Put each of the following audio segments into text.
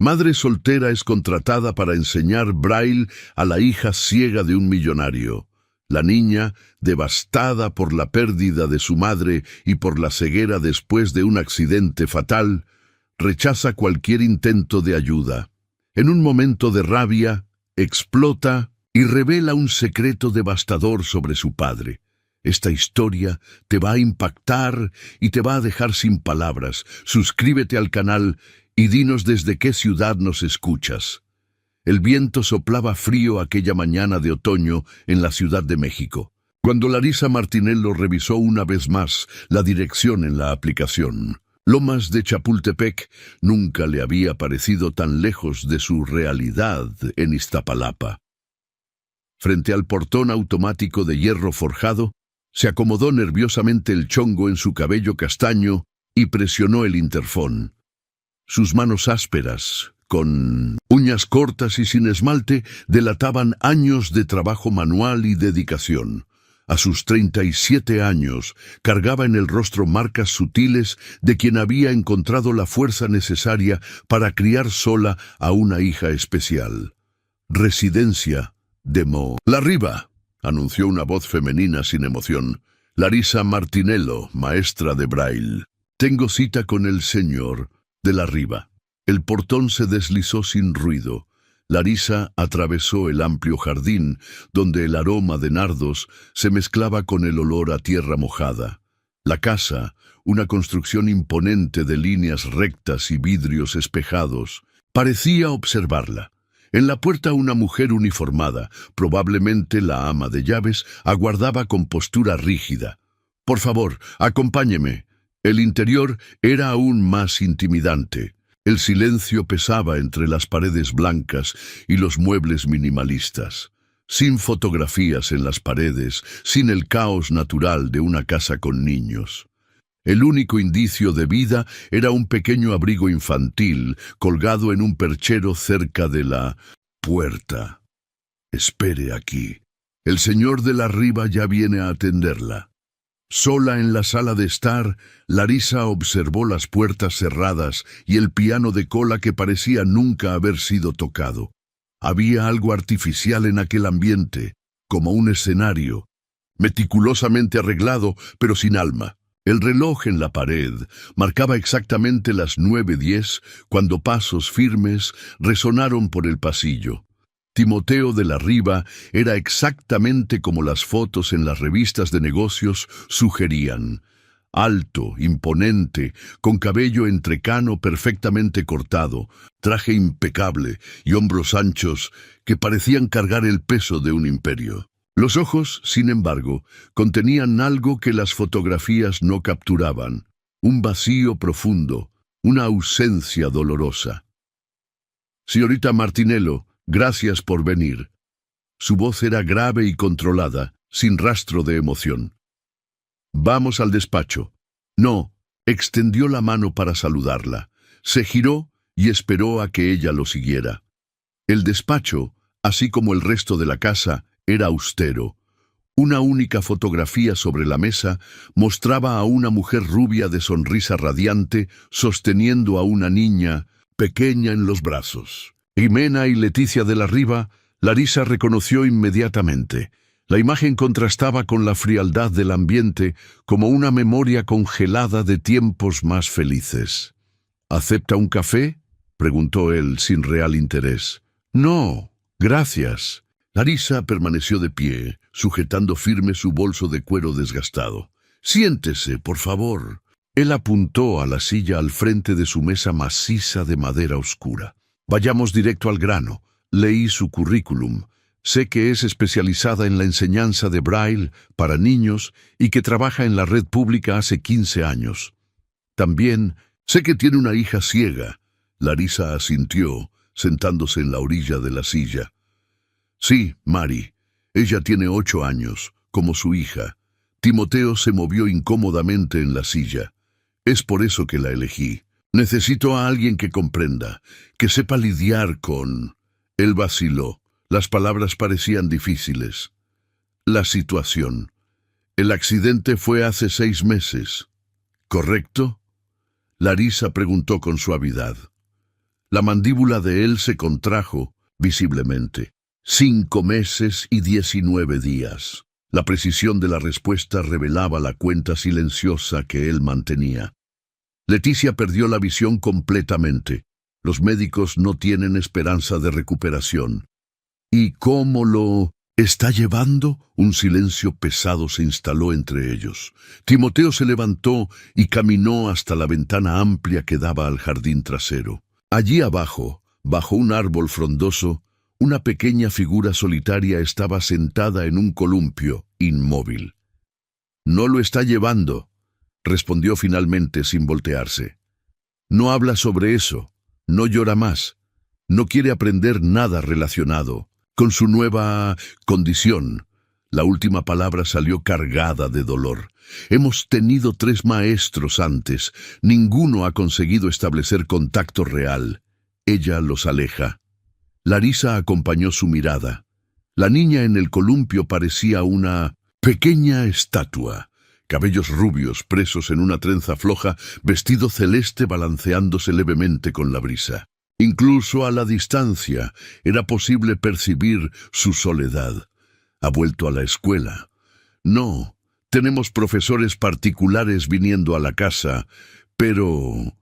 Madre soltera es contratada para enseñar braille a la hija ciega de un millonario. La niña, devastada por la pérdida de su madre y por la ceguera después de un accidente fatal, rechaza cualquier intento de ayuda. En un momento de rabia, explota y revela un secreto devastador sobre su padre. Esta historia te va a impactar y te va a dejar sin palabras. Suscríbete al canal y dinos desde qué ciudad nos escuchas. El viento soplaba frío aquella mañana de otoño en la Ciudad de México, cuando Larisa Martinello revisó una vez más la dirección en la aplicación. Lomas de Chapultepec nunca le había parecido tan lejos de su realidad en Iztapalapa. Frente al portón automático de hierro forjado, se acomodó nerviosamente el chongo en su cabello castaño y presionó el interfón. Sus manos ásperas, con uñas cortas y sin esmalte, delataban años de trabajo manual y dedicación. A sus 37 años, cargaba en el rostro marcas sutiles de quien había encontrado la fuerza necesaria para criar sola a una hija especial. Residencia de Larriba, anunció una voz femenina sin emoción. Larisa Martinello, maestra de braille. Tengo cita con el señor de Larriba. El portón se deslizó sin ruido. Larisa atravesó el amplio jardín, donde el aroma de nardos se mezclaba con el olor a tierra mojada. La casa, una construcción imponente de líneas rectas y vidrios espejados, parecía observarla. En la puerta una mujer uniformada, probablemente la ama de llaves, aguardaba con postura rígida. «Por favor, acompáñeme». El interior era aún más intimidante. El silencio pesaba entre las paredes blancas y los muebles minimalistas. Sin fotografías en las paredes, sin el caos natural de una casa con niños. El único indicio de vida era un pequeño abrigo infantil colgado en un perchero cerca de la puerta. «Espere aquí. El señor de Larriba ya viene a atenderla». Sola en la sala de estar, Larisa observó las puertas cerradas y el piano de cola que parecía nunca haber sido tocado. Había algo artificial en aquel ambiente, como un escenario, meticulosamente arreglado, pero sin alma. El reloj en la pared marcaba exactamente las 9:10 cuando pasos firmes resonaron por el pasillo. Timoteo de Larriba era exactamente como las fotos en las revistas de negocios sugerían. Alto, imponente, con cabello entrecano perfectamente cortado, traje impecable y hombros anchos que parecían cargar el peso de un imperio. Los ojos, sin embargo, contenían algo que las fotografías no capturaban, un vacío profundo, una ausencia dolorosa. «Señorita Martinello, gracias por venir». Su voz era grave y controlada, sin rastro de emoción. «Vamos al despacho». No, extendió la mano para saludarla. Se giró y esperó a que ella lo siguiera. El despacho, así como el resto de la casa, era austero. Una única fotografía sobre la mesa mostraba a una mujer rubia de sonrisa radiante sosteniendo a una niña pequeña en los brazos. Jimena y Leticia de Larriba, Larisa reconoció inmediatamente. La imagen contrastaba con la frialdad del ambiente como una memoria congelada de tiempos más felices. «¿Acepta un café?», preguntó él sin real interés. «No, gracias». Larisa permaneció de pie, sujetando firme su bolso de cuero desgastado. «Siéntese, por favor». Él apuntó a la silla al frente de su mesa maciza de madera oscura. «Vayamos directo al grano». Leí su currículum. Sé que es especializada en la enseñanza de braille para niños y que trabaja en la red pública hace 15 años. También sé que tiene una hija ciega. Larisa asintió, sentándose en la orilla de la silla. «Sí, Mari. Ella tiene 8 años, como su hija». Timoteo se movió incómodamente en la silla. «Es por eso que la elegí. Necesito a alguien que comprenda, que sepa lidiar con...». Él vaciló. Las palabras parecían difíciles. «La situación. El accidente fue hace 6 meses. ¿Correcto?». Larisa preguntó con suavidad. La mandíbula de él se contrajo visiblemente. 5 meses y 19 días. La precisión de la respuesta revelaba la cuenta silenciosa que él mantenía. Leticia perdió la visión completamente. Los médicos no tienen esperanza de recuperación. ¿Y cómo lo está llevando? Un silencio pesado se instaló entre ellos. Timoteo se levantó y caminó hasta la ventana amplia que daba al jardín trasero. Allí abajo, bajo un árbol frondoso, una pequeña figura solitaria estaba sentada en un columpio, inmóvil. «No lo está llevando», respondió finalmente sin voltearse. «No habla sobre eso, no llora más, no quiere aprender nada relacionado con su nueva condición». La última palabra salió cargada de dolor. «Hemos tenido 3 maestros antes, ninguno ha conseguido establecer contacto real. Ella los aleja». Larisa acompañó su mirada. La niña en el columpio parecía una pequeña estatua. Cabellos rubios presos en una trenza floja, vestido celeste balanceándose levemente con la brisa. Incluso a la distancia era posible percibir su soledad. «¿Ha vuelto a la escuela?» «No, tenemos profesores particulares viniendo a la casa, pero...»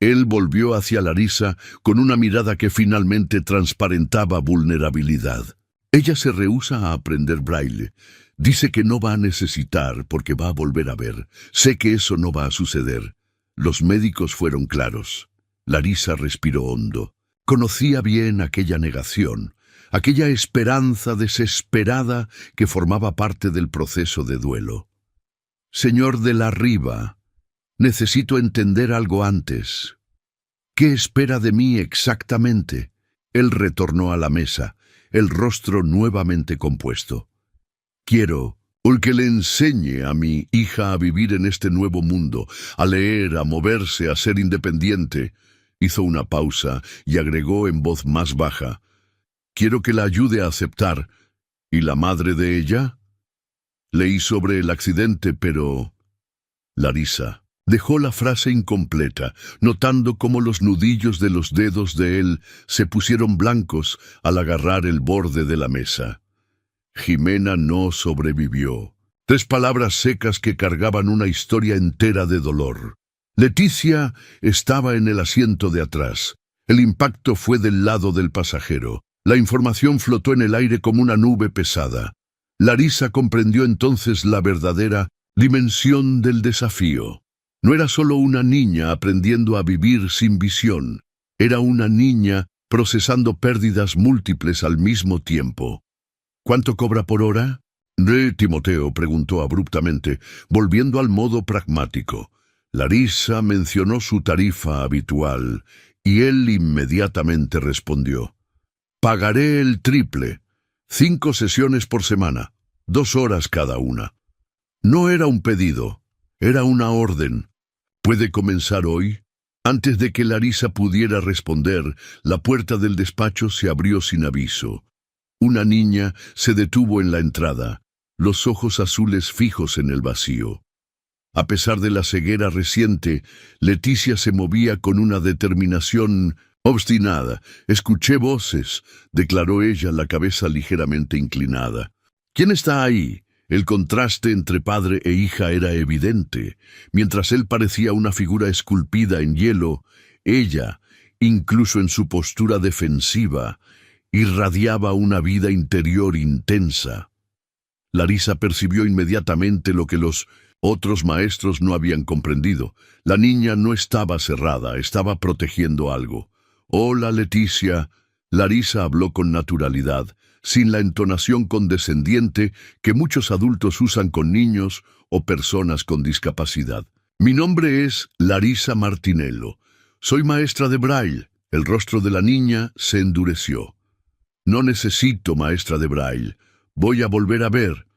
Él volvió hacia Larisa con una mirada que finalmente transparentaba vulnerabilidad. «Ella se rehúsa a aprender braille. Dice que no va a necesitar porque va a volver a ver. Sé que eso no va a suceder». Los médicos fueron claros. Larisa respiró hondo. Conocía bien aquella negación, aquella esperanza desesperada que formaba parte del proceso de duelo. «Señor de la Riva, necesito entender algo antes. ¿Qué espera de mí exactamente?» Él retornó a la mesa, el rostro nuevamente compuesto. «Quiero que le enseñe a mi hija a vivir en este nuevo mundo, a leer, a moverse, a ser independiente». Hizo una pausa y agregó en voz más baja: «Quiero que la ayude a aceptar». «¿Y la madre de ella?» «Leí sobre el accidente, pero...» Larisa dejó la frase incompleta, notando cómo los nudillos de los dedos de él se pusieron blancos al agarrar el borde de la mesa. Jimena no sobrevivió. 3 palabras secas que cargaban una historia entera de dolor. Leticia estaba en el asiento de atrás. El impacto fue del lado del pasajero. La información flotó en el aire como una nube pesada. Larisa comprendió entonces la verdadera dimensión del desafío. No era solo una niña aprendiendo a vivir sin visión. Era una niña procesando pérdidas múltiples al mismo tiempo. «¿Cuánto cobra por hora?» Timoteo preguntó abruptamente, volviendo al modo pragmático. Larisa mencionó su tarifa habitual, y él inmediatamente respondió: «Pagaré el triple. 5 sesiones por semana, 2 horas cada una». No era un pedido, era una orden. «¿Puede comenzar hoy?» Antes de que Larisa pudiera responder, la puerta del despacho se abrió sin aviso. Una niña se detuvo en la entrada, los ojos azules fijos en el vacío. A pesar de la ceguera reciente, Leticia se movía con una determinación obstinada. «Escuché voces», declaró ella, la cabeza ligeramente inclinada. «¿Quién está ahí?» El contraste entre padre e hija era evidente. Mientras él parecía una figura esculpida en hielo, ella, incluso en su postura defensiva, irradiaba una vida interior intensa. Larisa percibió inmediatamente lo que los otros maestros no habían comprendido. La niña no estaba cerrada, estaba protegiendo algo. «Hola, Leticia». Larisa habló con naturalidad, sin la entonación condescendiente que muchos adultos usan con niños o personas con discapacidad. «Mi nombre es Larisa Martinello. Soy maestra de braille». El rostro de la niña se endureció. «No necesito maestra de braille. Voy a volver a ver».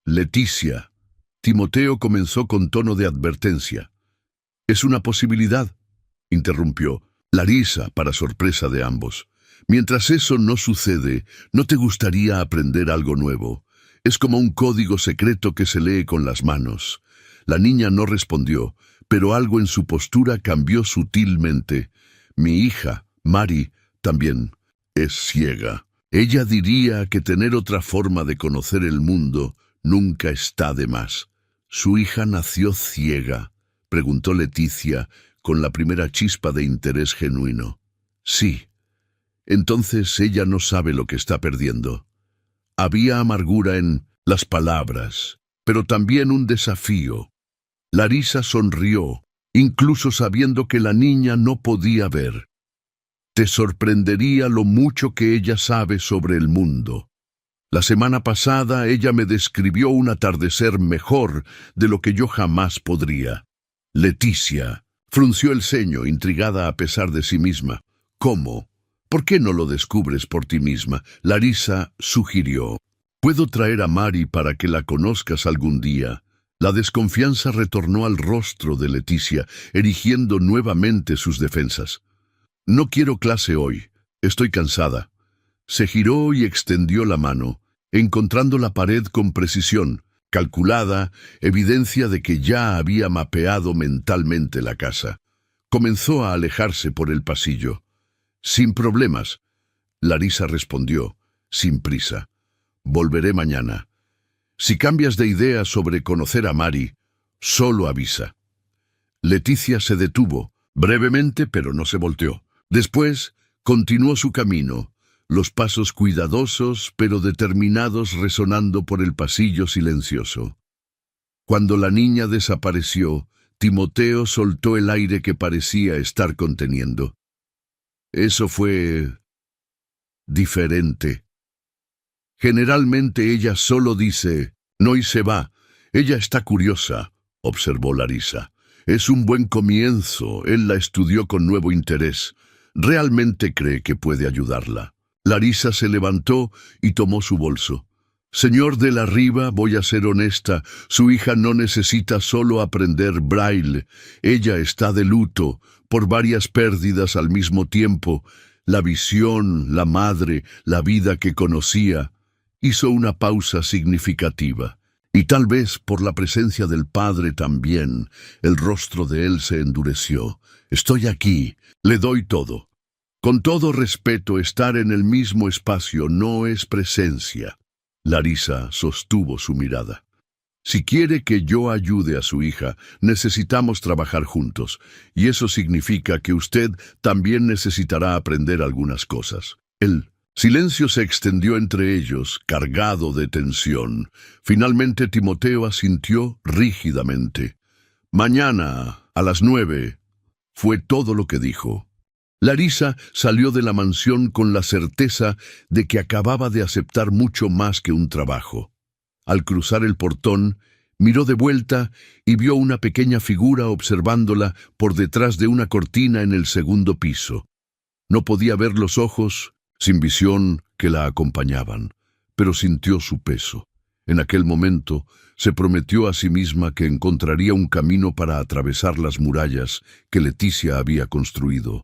«Leticia». Timoteo comenzó con tono de advertencia. «Es una posibilidad», interrumpió Larisa, para sorpresa de ambos. «Mientras eso no sucede, ¿no te gustaría aprender algo nuevo? Es como un código secreto que se lee con las manos». La niña no respondió, pero algo en su postura cambió sutilmente. «Mi hija», Mari también es ciega. Ella diría que tener otra forma de conocer el mundo nunca está de más. ¿Su hija nació ciega?, preguntó Leticia con la primera chispa de interés genuino. Sí. Entonces ella no sabe lo que está perdiendo. Había amargura en las palabras, pero también un desafío. Larisa sonrió, incluso sabiendo que la niña no podía ver. Te sorprendería lo mucho que ella sabe sobre el mundo. La semana pasada ella me describió un atardecer mejor de lo que yo jamás podría. Leticia frunció el ceño, intrigada a pesar de sí misma. ¿Cómo? ¿Por qué no lo descubres por ti misma? Larisa sugirió. Puedo traer a Mari para que la conozcas algún día. La desconfianza retornó al rostro de Leticia, erigiendo nuevamente sus defensas. No quiero clase hoy. Estoy cansada. Se giró y extendió la mano, encontrando la pared con precisión, calculada, evidencia de que ya había mapeado mentalmente la casa. Comenzó a alejarse por el pasillo. Sin problemas. Larisa respondió, sin prisa. Volveré mañana. Si cambias de idea sobre conocer a Mari, solo avisa. Leticia se detuvo, brevemente, pero no se volteó. Después, continuó su camino, los pasos cuidadosos pero determinados resonando por el pasillo silencioso. Cuando la niña desapareció, Timoteo soltó el aire que parecía estar conteniendo. Eso fue diferente. Generalmente ella solo dice, no, y se va. Ella está curiosa, observó Larisa. Es un buen comienzo, él la estudió con nuevo interés. Realmente cree que puede ayudarla. Larisa se levantó y tomó su bolso. Señor de la Riva, voy a ser honesta, su hija no necesita solo aprender braille. Ella está de luto por varias pérdidas al mismo tiempo. La visión, la madre, la vida que conocía. Hizo una pausa significativa. Y tal vez por la presencia del padre también, el rostro de él se endureció. Estoy aquí, le doy todo. Con todo respeto, estar en el mismo espacio no es presencia. Larisa sostuvo su mirada. Si quiere que yo ayude a su hija, necesitamos trabajar juntos, y eso significa que usted también necesitará aprender algunas cosas. El silencio se extendió entre ellos, cargado de tensión. Finalmente Timoteo asintió rígidamente. Mañana, a las 9, fue todo lo que dijo. Larisa salió de la mansión con la certeza de que acababa de aceptar mucho más que un trabajo. Al cruzar el portón, miró de vuelta y vio una pequeña figura observándola por detrás de una cortina en el segundo piso. No podía ver los ojos, sin visión, que la acompañaban, pero sintió su peso. En aquel momento, se prometió a sí misma que encontraría un camino para atravesar las murallas que Leticia había construido.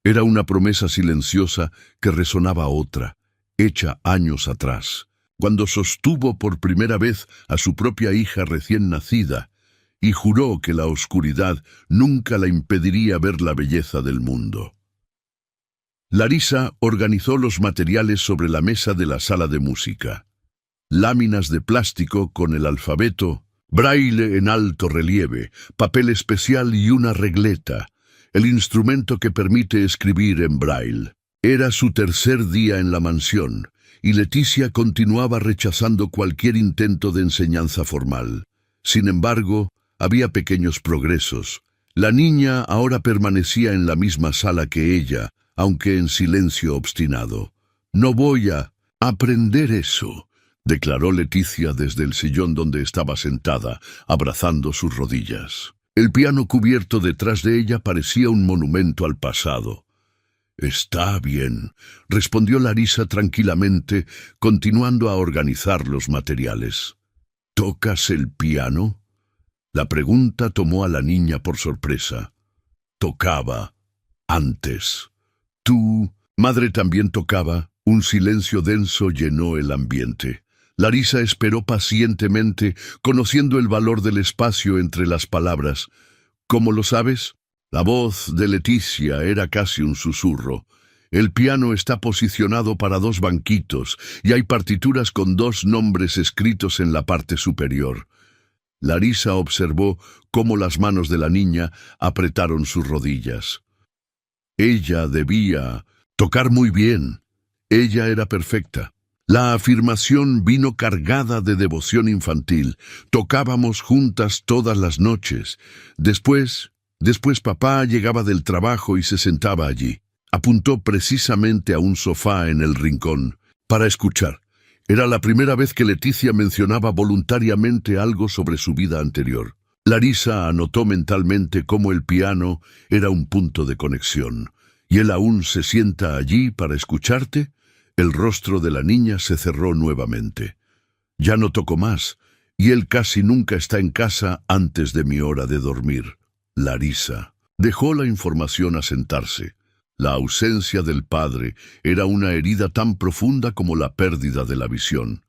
Era una promesa silenciosa que resonaba otra, hecha años atrás, cuando sostuvo por primera vez a su propia hija recién nacida, y juró que la oscuridad nunca la impediría ver la belleza del mundo. Larisa organizó los materiales sobre la mesa de la sala de música. Láminas de plástico con el alfabeto, braille en alto relieve, papel especial y una regleta, el instrumento que permite escribir en braille. Era su tercer día en la mansión, y Leticia continuaba rechazando cualquier intento de enseñanza formal. Sin embargo, había pequeños progresos. La niña ahora permanecía en la misma sala que ella, aunque en silencio obstinado. «No voy a aprender eso», declaró Leticia desde el sillón donde estaba sentada, abrazando sus rodillas. El piano cubierto detrás de ella parecía un monumento al pasado. «Está bien», respondió Larisa tranquilamente, continuando a organizar los materiales. «¿Tocas el piano?» La pregunta tomó a la niña por sorpresa. «Tocaba antes». «¿Tu madre también tocaba?» Un silencio denso llenó el ambiente. Larisa esperó pacientemente, conociendo el valor del espacio entre las palabras. «¿Cómo lo sabes?» La voz de Leticia era casi un susurro. El piano está posicionado para 2 banquitos y hay partituras con 2 nombres escritos en la parte superior. Larisa observó cómo las manos de la niña apretaron sus rodillas. Ella debía tocar muy bien. Ella era perfecta. La afirmación vino cargada de devoción infantil. Tocábamos juntas todas las noches. Después papá llegaba del trabajo y se sentaba allí. Apuntó precisamente a un sofá en el rincón para escuchar. Era la primera vez que Leticia mencionaba voluntariamente algo sobre su vida anterior. Larisa anotó mentalmente cómo el piano era un punto de conexión. ¿Y él aún se sienta allí para escucharte? El rostro de la niña se cerró nuevamente. Ya no toco más, y él casi nunca está en casa antes de mi hora de dormir. Larisa dejó la información asentarse. La ausencia del padre era una herida tan profunda como la pérdida de la visión.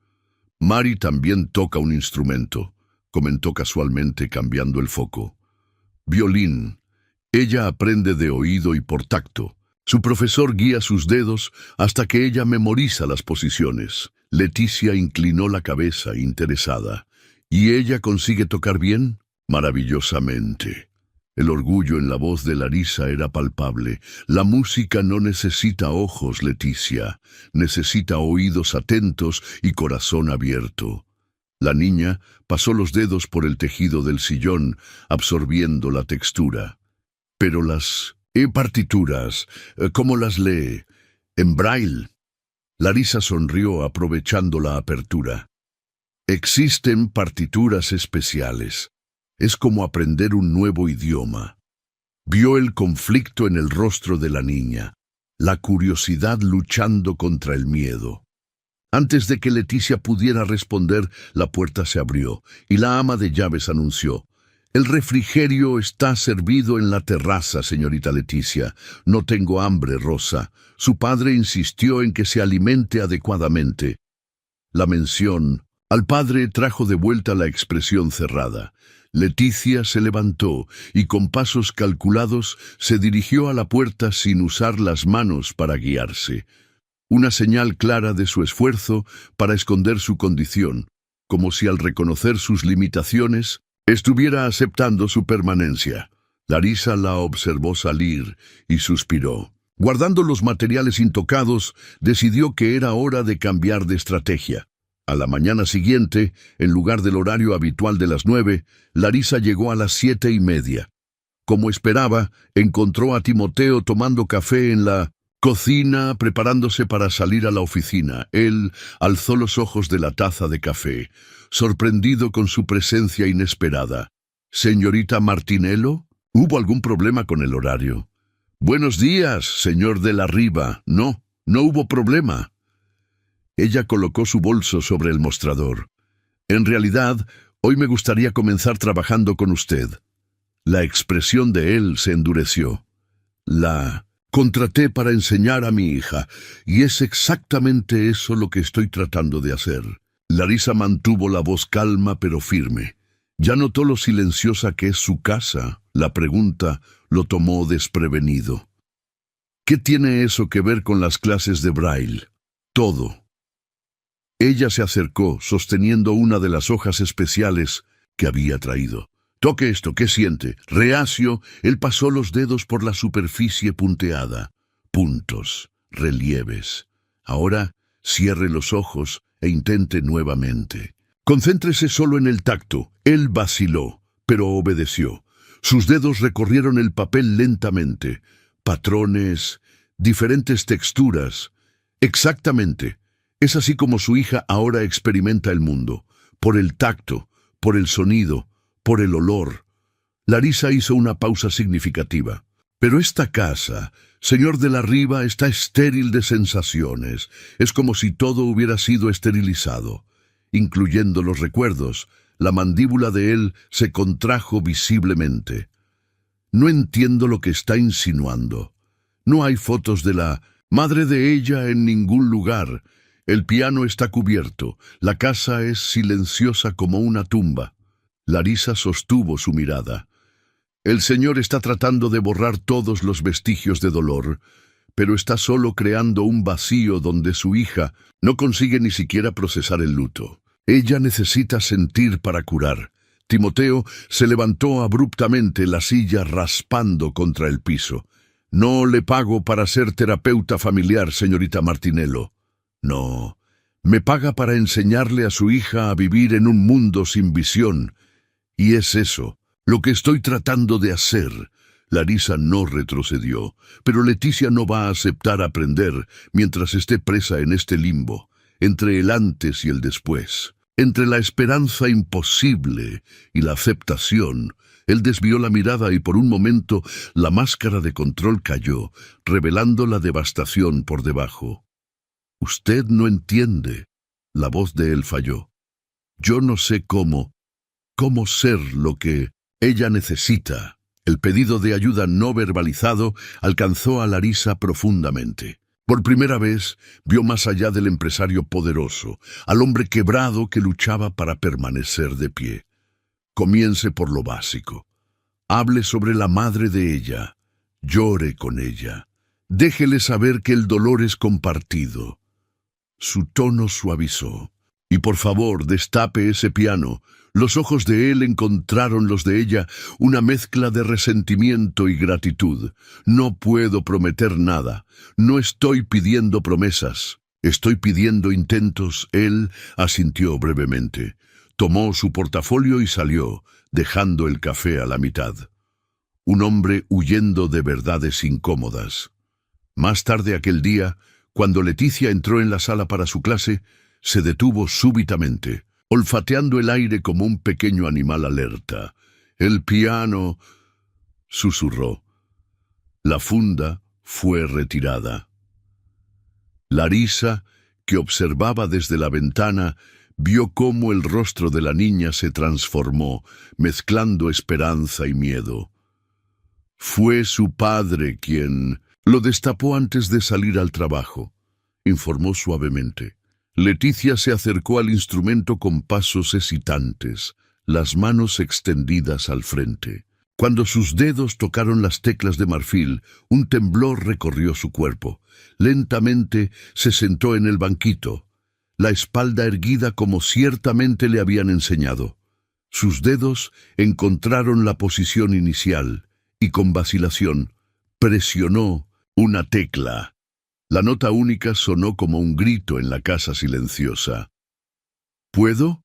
Mari también toca un instrumento, comentó casualmente cambiando el foco. Violín. Ella aprende de oído y por tacto. Su profesor guía sus dedos hasta que ella memoriza las posiciones. Leticia inclinó la cabeza, interesada. ¿Y ella consigue tocar bien? Maravillosamente. El orgullo en la voz de Larisa era palpable. La música no necesita ojos, Leticia. Necesita oídos atentos y corazón abierto. La niña pasó los dedos por el tejido del sillón, absorbiendo la textura. Pero las partituras, ¿cómo las lee? En braille. Larisa sonrió aprovechando la apertura. Existen partituras especiales. Es como aprender un nuevo idioma. Vio el conflicto en el rostro de la niña, la curiosidad luchando contra el miedo. Antes de que Leticia pudiera responder, la puerta se abrió y la ama de llaves anunció: «El refrigerio está servido en la terraza, señorita Leticia. No tengo hambre, Rosa. Su padre insistió en que se alimente adecuadamente». La mención al padre trajo de vuelta la expresión cerrada. Leticia se levantó y con pasos calculados se dirigió a la puerta sin usar las manos para guiarse. Una señal clara de su esfuerzo para esconder su condición, como si al reconocer sus limitaciones estuviera aceptando su permanencia. Larisa la observó salir y suspiró. Guardando los materiales intocados, decidió que era hora de cambiar de estrategia. A la mañana siguiente, en lugar del horario habitual de las 9, Larisa llegó a las 7:30. Como esperaba, encontró a Timoteo tomando café en la cocina, preparándose para salir a la oficina. Él alzó los ojos de la taza de café, sorprendido con su presencia inesperada. «¿Señorita Martinello? ¿Hubo algún problema con el horario?» «Buenos días, señor de la Riva. No hubo problema». Ella colocó su bolso sobre el mostrador. «En realidad, hoy me gustaría comenzar trabajando con usted». La expresión de él se endureció. «La contraté para enseñar a mi hija, y es exactamente eso lo que estoy tratando de hacer». Larisa mantuvo la voz calma pero firme. Ya notó lo silenciosa que es su casa. La pregunta lo tomó desprevenido. «¿Qué tiene eso que ver con las clases de braille?» «Todo». Ella se acercó, sosteniendo una de las hojas especiales que había traído. «Toque esto, ¿qué siente?» Reacio, él pasó los dedos por la superficie punteada. Puntos, relieves. Ahora cierre los ojos e intente nuevamente. Concéntrese solo en el tacto. Él vaciló, pero obedeció. Sus dedos recorrieron el papel lentamente. Patrones, diferentes texturas. Exactamente. Es así como su hija ahora experimenta el mundo, por el tacto, por el sonido, por el olor. Larisa hizo una pausa significativa. «Pero esta casa, señor de la Riva, está estéril de sensaciones. Es como si todo hubiera sido esterilizado, incluyendo los recuerdos». La mandíbula de él se contrajo visiblemente. «No entiendo lo que está insinuando. No hay fotos de la madre de ella en ningún lugar. El piano está cubierto. La casa es silenciosa como una tumba». Larisa sostuvo su mirada. El Señor está tratando de borrar todos los vestigios de dolor, pero está solo creando un vacío donde su hija no consigue ni siquiera procesar el luto. Ella necesita sentir para curar. Timoteo se levantó abruptamente, la silla raspando contra el piso. No le pago para ser terapeuta familiar, señorita Martinello. No, me paga para enseñarle a su hija a vivir en un mundo sin visión. Y es eso lo que estoy tratando de hacer. Larisa no retrocedió, pero Leticia no va a aceptar aprender mientras esté presa en este limbo, entre el antes y el después. Entre la esperanza imposible y la aceptación, él desvió la mirada y por un momento la máscara de control cayó, revelando la devastación por debajo. «Usted no entiende», la voz de él falló. «Yo no sé cómo ser lo que ella necesita». El pedido de ayuda no verbalizado alcanzó a Larisa profundamente. Por primera vez vio más allá del empresario poderoso, al hombre quebrado que luchaba para permanecer de pie. Comience por lo básico. Hable sobre la madre de ella. Llore con ella. Déjele saber que el dolor es compartido. Su tono suavizó. Y por favor, destape ese piano. Los ojos de él encontraron los de ella, una mezcla de resentimiento y gratitud. No puedo prometer nada. No estoy pidiendo promesas. Estoy pidiendo intentos. Él asintió brevemente. Tomó su portafolio y salió, dejando el café a la mitad. Un hombre huyendo de verdades incómodas. Más tarde aquel día, cuando Leticia entró en la sala para su clase, se detuvo súbitamente, olfateando el aire como un pequeño animal alerta. «El piano», susurró. La funda fue retirada. Larisa, que observaba desde la ventana, vio cómo el rostro de la niña se transformó, mezclando esperanza y miedo. «Fue su padre quien lo destapó antes de salir al trabajo», informó suavemente. Leticia se acercó al instrumento con pasos hesitantes, las manos extendidas al frente. Cuando sus dedos tocaron las teclas de marfil, un temblor recorrió su cuerpo. Lentamente se sentó en el banquito, la espalda erguida como ciertamente le habían enseñado. Sus dedos encontraron la posición inicial y con vacilación presionó una tecla. La nota única sonó como un grito en la casa silenciosa. «¿Puedo?»,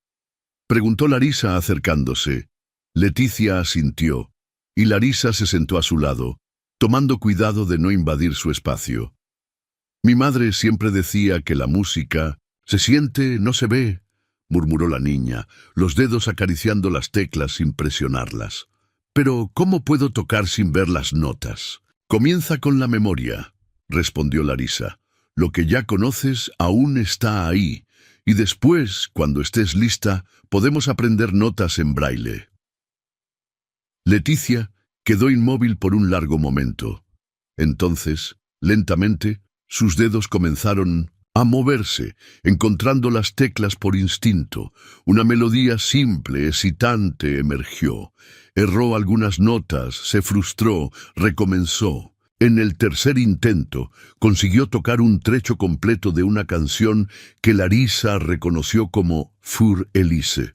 preguntó Larisa acercándose. Leticia asintió, y Larisa se sentó a su lado, tomando cuidado de no invadir su espacio. «Mi madre siempre decía que la música se siente, no se ve», murmuró la niña, los dedos acariciando las teclas sin presionarlas. «Pero, ¿cómo puedo tocar sin ver las notas?» «Comienza con la memoria», respondió Larisa. «Lo que ya conoces aún está ahí, y después, cuando estés lista, podemos aprender notas en braille». Leticia quedó inmóvil por un largo momento. Entonces, lentamente, sus dedos comenzaron a moverse, encontrando las teclas por instinto. Una melodía simple, excitante, emergió. Erró algunas notas, se frustró, recomenzó. En el tercer intento, consiguió tocar un trecho completo de una canción que Larisa reconoció como Für Elise.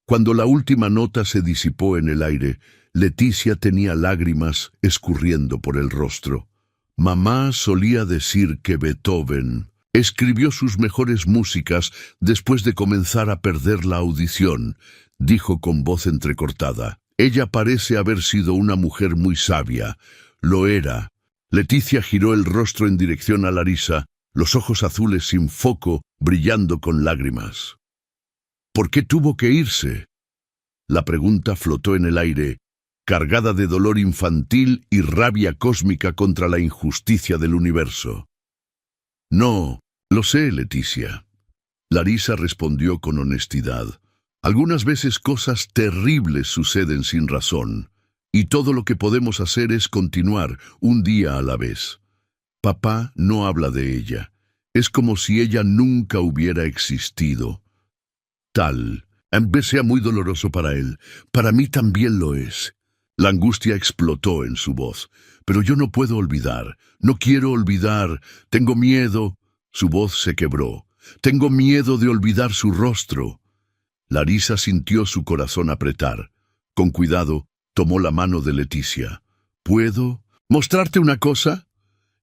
Cuando la última nota se disipó en el aire, Leticia tenía lágrimas escurriendo por el rostro. Mamá solía decir que Beethoven escribió sus mejores músicas después de comenzar a perder la audición, dijo con voz entrecortada. Ella parece haber sido una mujer muy sabia. Lo era. Leticia giró el rostro en dirección a Larisa, los ojos azules sin foco, brillando con lágrimas. ¿Por qué tuvo que irse? La pregunta flotó en el aire, cargada de dolor infantil y rabia cósmica contra la injusticia del universo. No, lo sé, Leticia. Larisa respondió con honestidad. Algunas veces cosas terribles suceden sin razón. Y todo lo que podemos hacer es continuar un día a la vez. Papá no habla de ella. Es como si ella nunca hubiera existido. Tal vez sea muy doloroso para él. Para mí también lo es. La angustia explotó en su voz. Pero yo no puedo olvidar, no quiero olvidar, tengo miedo. Su voz se quebró. Tengo miedo de olvidar su rostro. Larisa sintió su corazón apretar. Con cuidado, tomó la mano de Leticia. ¿Puedo mostrarte una cosa?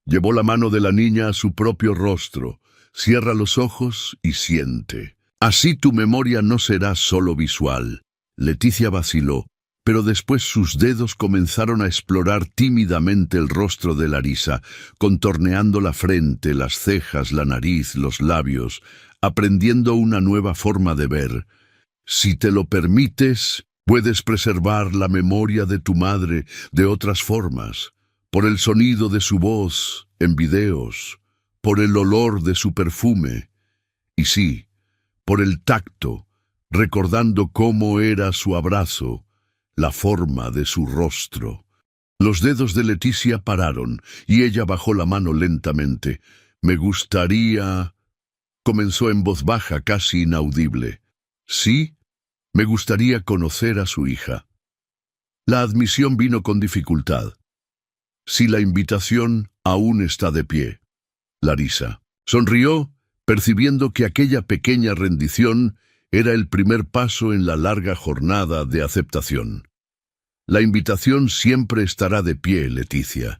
Llevó la mano de la niña a su propio rostro. Cierra los ojos y siente. Así tu memoria no será solo visual. Leticia vaciló, pero después sus dedos comenzaron a explorar tímidamente el rostro de Larisa, contorneando la frente, las cejas, la nariz, los labios, aprendiendo una nueva forma de ver. Si te lo permites, puedes preservar la memoria de tu madre de otras formas, por el sonido de su voz en videos, por el olor de su perfume, y sí, por el tacto, recordando cómo era su abrazo, la forma de su rostro. Los dedos de Leticia pararon, y ella bajó la mano lentamente. Me gustaría... comenzó en voz baja, casi inaudible. Sí, me gustaría conocer a su hija. La admisión vino con dificultad. Si la invitación aún está de pie. Larisa sonrió, percibiendo que aquella pequeña rendición era el primer paso en la larga jornada de aceptación. La invitación siempre estará de pie, Leticia.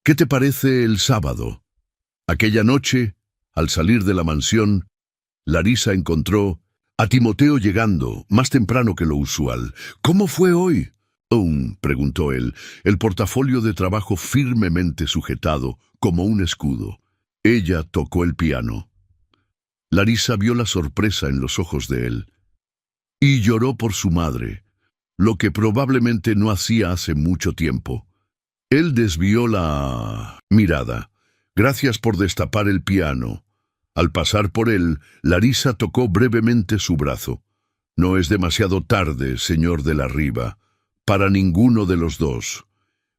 ¿Qué te parece el sábado? Aquella noche, al salir de la mansión, Larisa encontró a Timoteo llegando, más temprano que lo usual. ¿Cómo fue hoy? Preguntó él, el portafolio de trabajo firmemente sujetado, como un escudo. Ella tocó el piano. Larisa vio la sorpresa en los ojos de él. Y lloró por su madre, lo que probablemente no hacía hace mucho tiempo. Él desvió la mirada. Gracias por destapar el piano. Al pasar por él, Larisa tocó brevemente su brazo. No es demasiado tarde, señor de la Riva, para ninguno de los dos.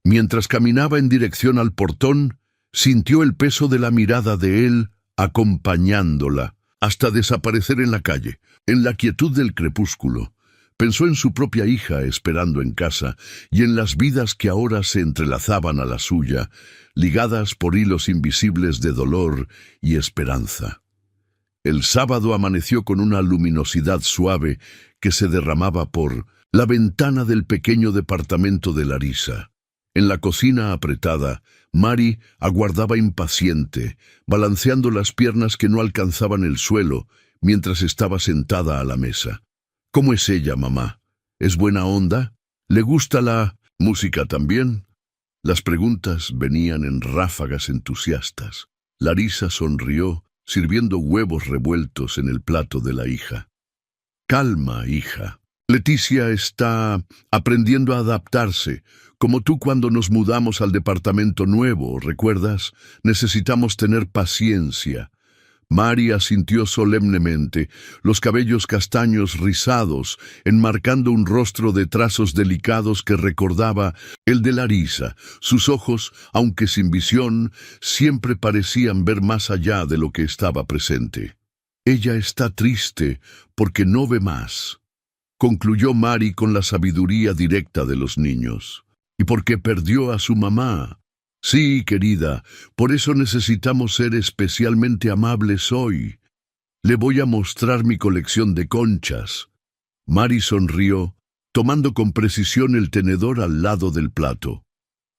Mientras caminaba en dirección al portón, sintió el peso de la mirada de él acompañándola, hasta desaparecer en la calle, en la quietud del crepúsculo. Pensó en su propia hija esperando en casa y en las vidas que ahora se entrelazaban a la suya, ligadas por hilos invisibles de dolor y esperanza. El sábado amaneció con una luminosidad suave que se derramaba por la ventana del pequeño departamento de Larisa. En la cocina apretada, Mari aguardaba impaciente, balanceando las piernas que no alcanzaban el suelo mientras estaba sentada a la mesa. ¿Cómo es ella, mamá? ¿Es buena onda? ¿Le gusta la música también? Las preguntas venían en ráfagas entusiastas. Larisa sonrió, sirviendo huevos revueltos en el plato de la hija. Calma, hija. Leticia está aprendiendo a adaptarse, como tú cuando nos mudamos al departamento nuevo, ¿recuerdas? Necesitamos tener paciencia. Mari asintió solemnemente, los cabellos castaños rizados, enmarcando un rostro de trazos delicados que recordaba el de Larisa. Sus ojos, aunque sin visión, siempre parecían ver más allá de lo que estaba presente. Ella está triste porque no ve más, concluyó Mari con la sabiduría directa de los niños. Y porque perdió a su mamá. Sí, querida, por eso necesitamos ser especialmente amables hoy. Le voy a mostrar mi colección de conchas. Mari sonrió, tomando con precisión el tenedor al lado del plato.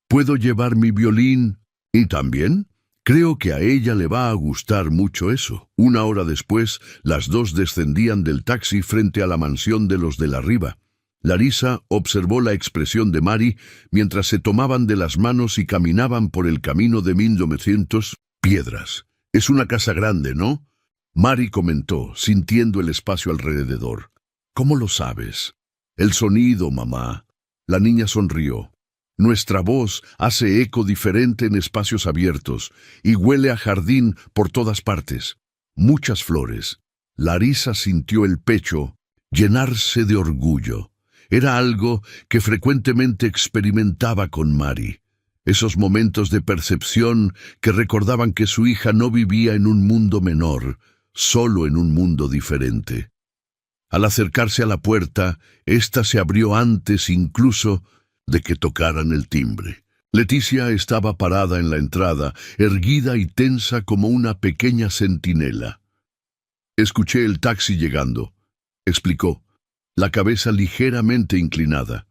¿Puedo llevar mi violín? ¿Y también? Creo que a ella le va a gustar mucho eso. Una hora después, las dos descendían del taxi frente a la mansión de los de la Riva. Larisa observó la expresión de Mari mientras se tomaban de las manos y caminaban por el camino de 1900 piedras. Es una casa grande, ¿no? Mari comentó, sintiendo el espacio alrededor. ¿Cómo lo sabes? El sonido, mamá. La niña sonrió. Nuestra voz hace eco diferente en espacios abiertos y huele a jardín por todas partes. Muchas flores. Larisa sintió el pecho llenarse de orgullo. Era algo que frecuentemente experimentaba con Mari. Esos momentos de percepción que recordaban que su hija no vivía en un mundo menor, solo en un mundo diferente. Al acercarse a la puerta, ésta se abrió antes incluso de que tocaran el timbre. Leticia estaba parada en la entrada, erguida y tensa como una pequeña centinela. «Escuché el taxi llegando», explicó, la cabeza ligeramente inclinada.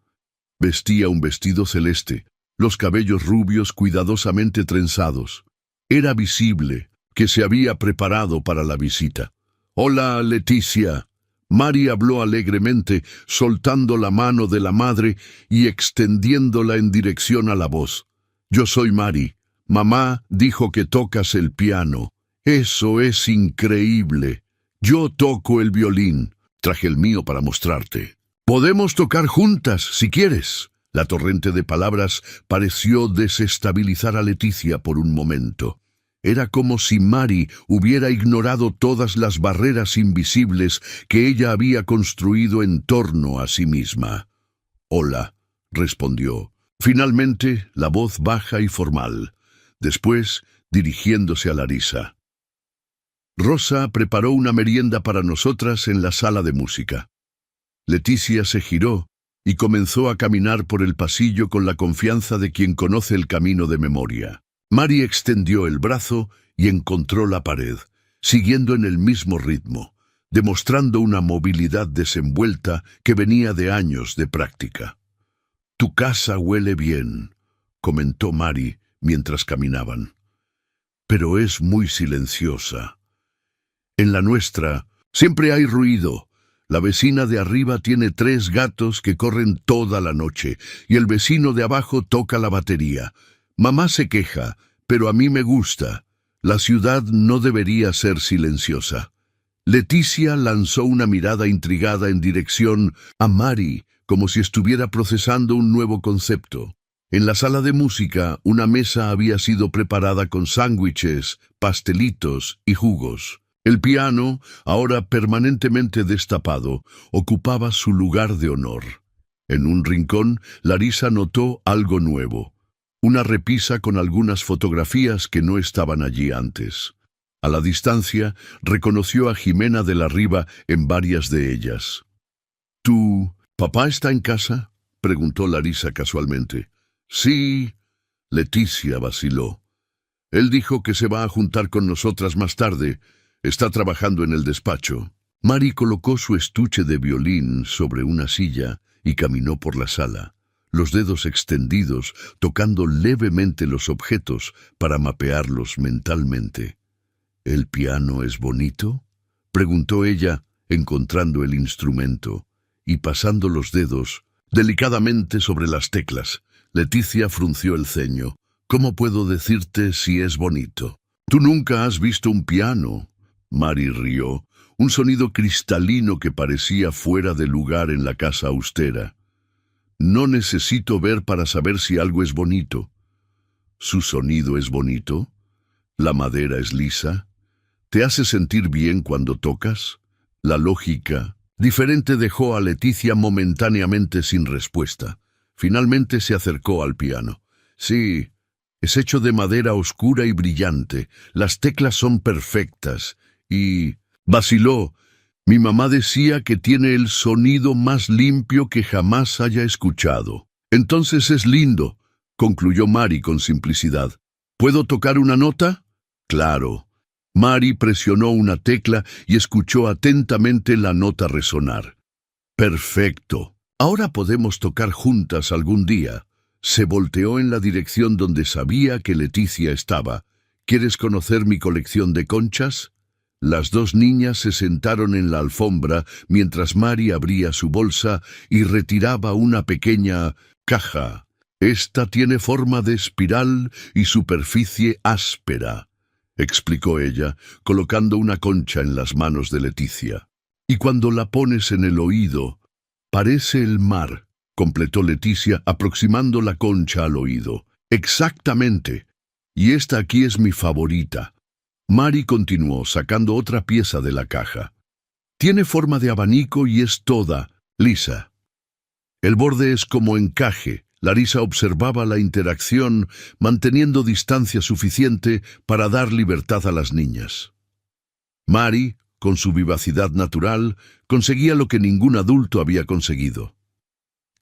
Vestía un vestido celeste, los cabellos rubios cuidadosamente trenzados. Era visible que se había preparado para la visita. «Hola, Leticia». Mari habló alegremente, soltando la mano de la madre y extendiéndola en dirección a la voz. «Yo soy Mari. Mamá dijo que tocas el piano. Eso es increíble. Yo toco el violín. Traje el mío para mostrarte. Podemos tocar juntas, si quieres». La torrente de palabras pareció desestabilizar a Leticia por un momento. Era como si Mari hubiera ignorado todas las barreras invisibles que ella había construido en torno a sí misma. «Hola», respondió. Finalmente, la voz baja y formal. Después, dirigiéndose a Larisa. «Rosa preparó una merienda para nosotras en la sala de música». Leticia se giró y comenzó a caminar por el pasillo con la confianza de quien conoce el camino de memoria. Mari extendió el brazo y encontró la pared, siguiendo en el mismo ritmo, demostrando una movilidad desenvuelta que venía de años de práctica. «Tu casa huele bien», comentó Mari mientras caminaban. «Pero es muy silenciosa. En la nuestra siempre hay ruido. La vecina de arriba tiene 3 gatos que corren toda la noche y el vecino de abajo toca la batería. Mamá se queja, pero a mí me gusta. La ciudad no debería ser silenciosa». Leticia lanzó una mirada intrigada en dirección a Mari, como si estuviera procesando un nuevo concepto. En la sala de música, una mesa había sido preparada con sándwiches, pastelitos y jugos. El piano, ahora permanentemente destapado, ocupaba su lugar de honor. En un rincón, Larisa notó algo nuevo. Una repisa con algunas fotografías que no estaban allí antes. A la distancia, reconoció a Jimena de la Riva en varias de ellas. «¿Tu papá está en casa?», preguntó Larisa casualmente. «Sí», Leticia vaciló. «Él dijo que se va a juntar con nosotras más tarde. Está trabajando en el despacho». Mari colocó su estuche de violín sobre una silla y caminó por la sala, los dedos extendidos, tocando levemente los objetos para mapearlos mentalmente. «¿El piano es bonito?», preguntó ella, encontrando el instrumento, y pasando los dedos delicadamente sobre las teclas. Leticia frunció el ceño. «¿Cómo puedo decirte si es bonito? Tú nunca has visto un piano». Mari rió, un sonido cristalino que parecía fuera de lugar en la casa austera. «No necesito ver para saber si algo es bonito». «¿Su sonido es bonito? ¿La madera es lisa? ¿Te hace sentir bien cuando tocas?». La lógica diferente dejó a Leticia momentáneamente sin respuesta. Finalmente se acercó al piano. «Sí, es hecho de madera oscura y brillante. Las teclas son perfectas. Y...» vaciló. «Mi mamá decía que tiene el sonido más limpio que jamás haya escuchado». «Entonces es lindo», concluyó Mari con simplicidad. «¿Puedo tocar una nota?». «Claro». Mari presionó una tecla y escuchó atentamente la nota resonar. «Perfecto. Ahora podemos tocar juntas algún día». Se volteó en la dirección donde sabía que Leticia estaba. «¿Quieres conocer mi colección de conchas?». Las 2 niñas se sentaron en la alfombra mientras Mari abría su bolsa y retiraba una pequeña caja. «Esta tiene forma de espiral y superficie áspera», explicó ella, colocando una concha en las manos de Leticia. «Y cuando la pones en el oído, parece el mar», completó Leticia, aproximando la concha al oído. «Exactamente. Y esta aquí es mi favorita». Mari continuó, sacando otra pieza de la caja. «Tiene forma de abanico y es toda lisa. El borde es como encaje». Larisa observaba la interacción, manteniendo distancia suficiente para dar libertad a las niñas. Mari, con su vivacidad natural, conseguía lo que ningún adulto había conseguido: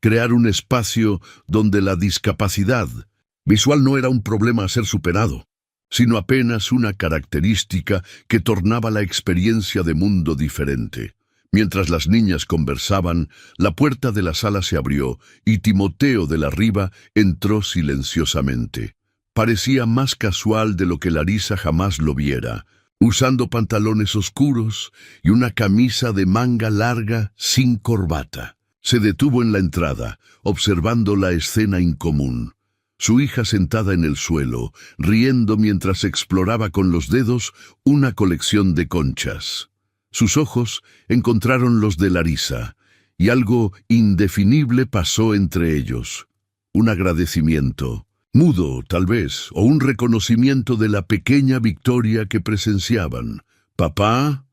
crear un espacio donde la discapacidad visual no era un problema a ser superado, sino apenas una característica que tornaba la experiencia de mundo diferente. Mientras las niñas conversaban, la puerta de la sala se abrió y Timoteo de la Riva entró silenciosamente. Parecía más casual de lo que Larisa jamás lo viera, usando pantalones oscuros y una camisa de manga larga sin corbata. Se detuvo en la entrada, observando la escena incomún. Su hija sentada en el suelo, riendo mientras exploraba con los dedos una colección de conchas. Sus ojos encontraron los de Larisa, y algo indefinible pasó entre ellos. Un agradecimiento, mudo tal vez, o un reconocimiento de la pequeña victoria que presenciaban. «¿Papá?»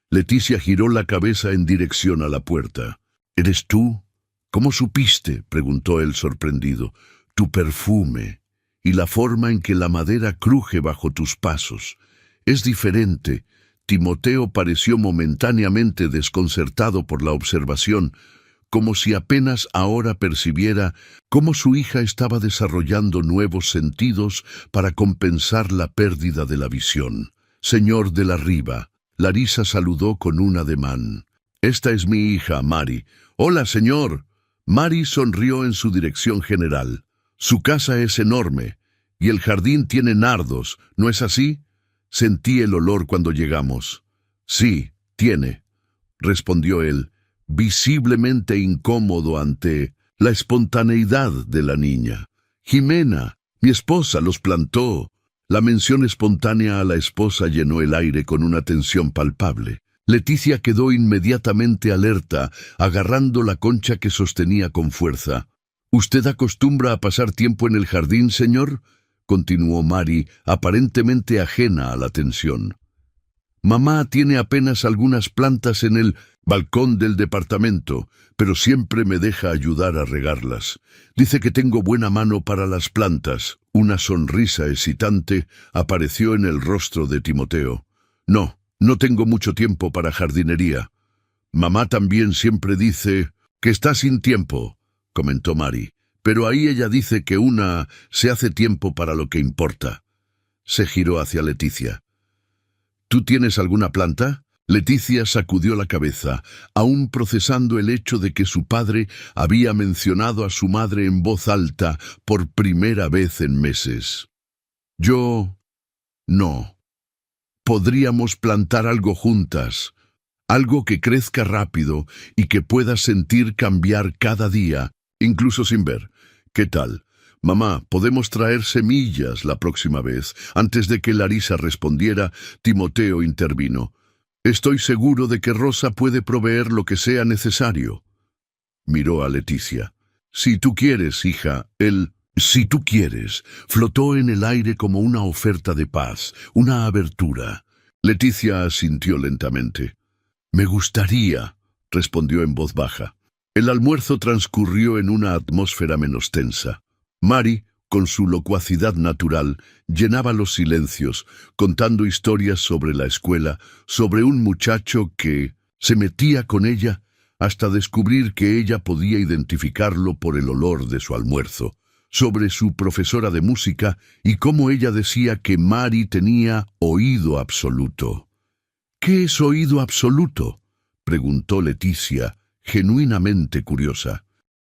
Leticia giró la cabeza en dirección a la puerta. «¿Eres tú? ¿Cómo supiste?», preguntó él sorprendido. «Tu perfume y la forma en que la madera cruje bajo tus pasos. Es diferente». Timoteo pareció momentáneamente desconcertado por la observación, como si apenas ahora percibiera cómo su hija estaba desarrollando nuevos sentidos para compensar la pérdida de la visión. «Señor de la Riva», Larisa saludó con un ademán. «Esta es mi hija, Mari». «Hola, señor». Mari sonrió en su dirección general. «Su casa es enorme, y el jardín tiene nardos, ¿no es así?» «Sentí el olor cuando llegamos». «Sí, tiene», respondió él, visiblemente incómodo ante la espontaneidad de la niña. «Jimena, mi esposa, los plantó». La mención espontánea a la esposa llenó el aire con una tensión palpable. Leticia quedó inmediatamente alerta, agarrando la concha que sostenía con fuerza. «¿Usted acostumbra a pasar tiempo en el jardín, señor?», continuó Mari, aparentemente ajena a la tensión. «Mamá tiene apenas algunas plantas en el balcón del departamento, pero siempre me deja ayudar a regarlas. Dice que tengo buena mano para las plantas». Una sonrisa excitante apareció en el rostro de Timoteo. No tengo mucho tiempo para jardinería». «Mamá también siempre dice que está sin tiempo», comentó Mari. «Pero ahí ella dice que una se hace tiempo para lo que importa». Se giró hacia Leticia. «¿Tú tienes alguna planta?» Leticia sacudió la cabeza, aún procesando el hecho de que su padre había mencionado a su madre en voz alta por primera vez en meses. «Yo... no. Podríamos plantar algo juntas, algo que crezca rápido y que puedas sentir cambiar cada día, incluso sin ver. ¿Qué tal? Mamá, podemos traer semillas la próxima vez». Antes de que Larisa respondiera, Timoteo intervino. «Estoy seguro de que Rosa puede proveer lo que sea necesario». Miró a Leticia. «Si tú quieres, hija, si tú quieres», flotó en el aire como una oferta de paz, una abertura. Leticia asintió lentamente. «Me gustaría», respondió en voz baja. El almuerzo transcurrió en una atmósfera menos tensa. Mari, con su locuacidad natural, llenaba los silencios, contando historias sobre la escuela, sobre un muchacho que se metía con ella hasta descubrir que ella podía identificarlo por el olor de su almuerzo, sobre su profesora de música y cómo ella decía que Mari tenía oído absoluto. «¿Qué es oído absoluto?», preguntó Leticia, genuinamente curiosa.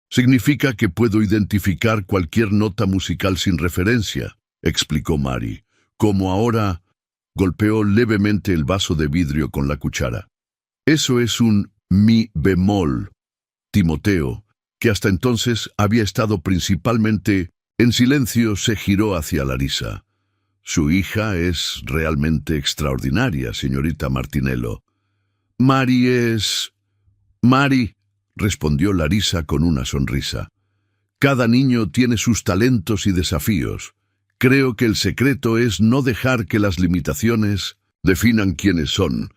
«Significa que puedo identificar cualquier nota musical sin referencia», explicó Mari, como ahora golpeó levemente el vaso de vidrio con la cuchara. «Eso es un mi bemol». Timoteo, que hasta entonces había estado principalmente en silencio, se giró hacia Larisa. «Su hija es realmente extraordinaria, señorita Martinello». «Mari», respondió Larisa con una sonrisa. «Cada niño tiene sus talentos y desafíos. Creo que el secreto es no dejar que las limitaciones definan quiénes son».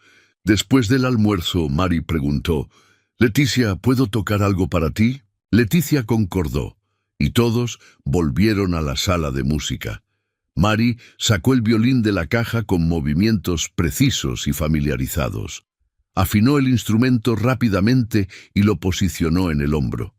Después del almuerzo, Mari preguntó: «Leticia, ¿puedo tocar algo para ti?». Leticia concordó, y todos volvieron a la sala de música. Mari sacó el violín de la caja con movimientos precisos y familiarizados. Afinó el instrumento rápidamente y lo posicionó en el hombro.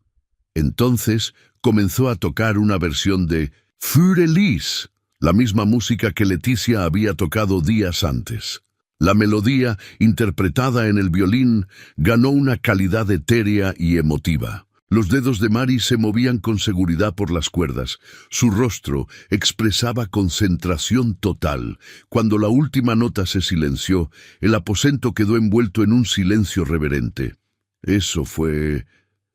Entonces comenzó a tocar una versión de Für Elise, la misma música que Leticia había tocado días antes. La melodía, interpretada en el violín, ganó una calidad etérea y emotiva. Los dedos de Mari se movían con seguridad por las cuerdas. Su rostro expresaba concentración total. Cuando la última nota se silenció, el aposento quedó envuelto en un silencio reverente. Eso fue...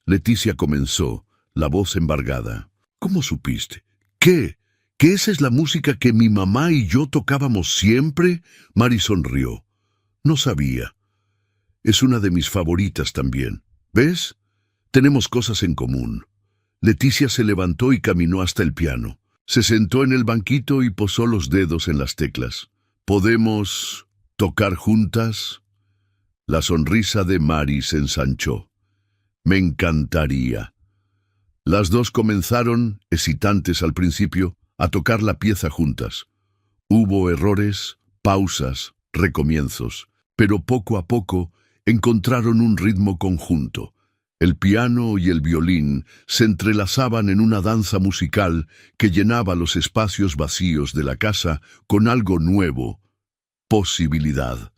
Leticia comenzó, la voz embargada. ¿Cómo supiste? ¿Qué? ¿Que esa es la música que mi mamá y yo tocábamos siempre? Mari sonrió. No sabía. Es una de mis favoritas también. ¿Ves? Tenemos cosas en común. Leticia se levantó y caminó hasta el piano. Se sentó en el banquito y posó los dedos en las teclas. ¿Podemos tocar juntas? La sonrisa de Mari se ensanchó. Me encantaría. Las dos comenzaron, hesitantes al principio, a tocar la pieza juntas. Hubo errores, pausas, recomienzos, pero poco a poco encontraron un ritmo conjunto. El piano y el violín se entrelazaban en una danza musical que llenaba los espacios vacíos de la casa con algo nuevo, posibilidad.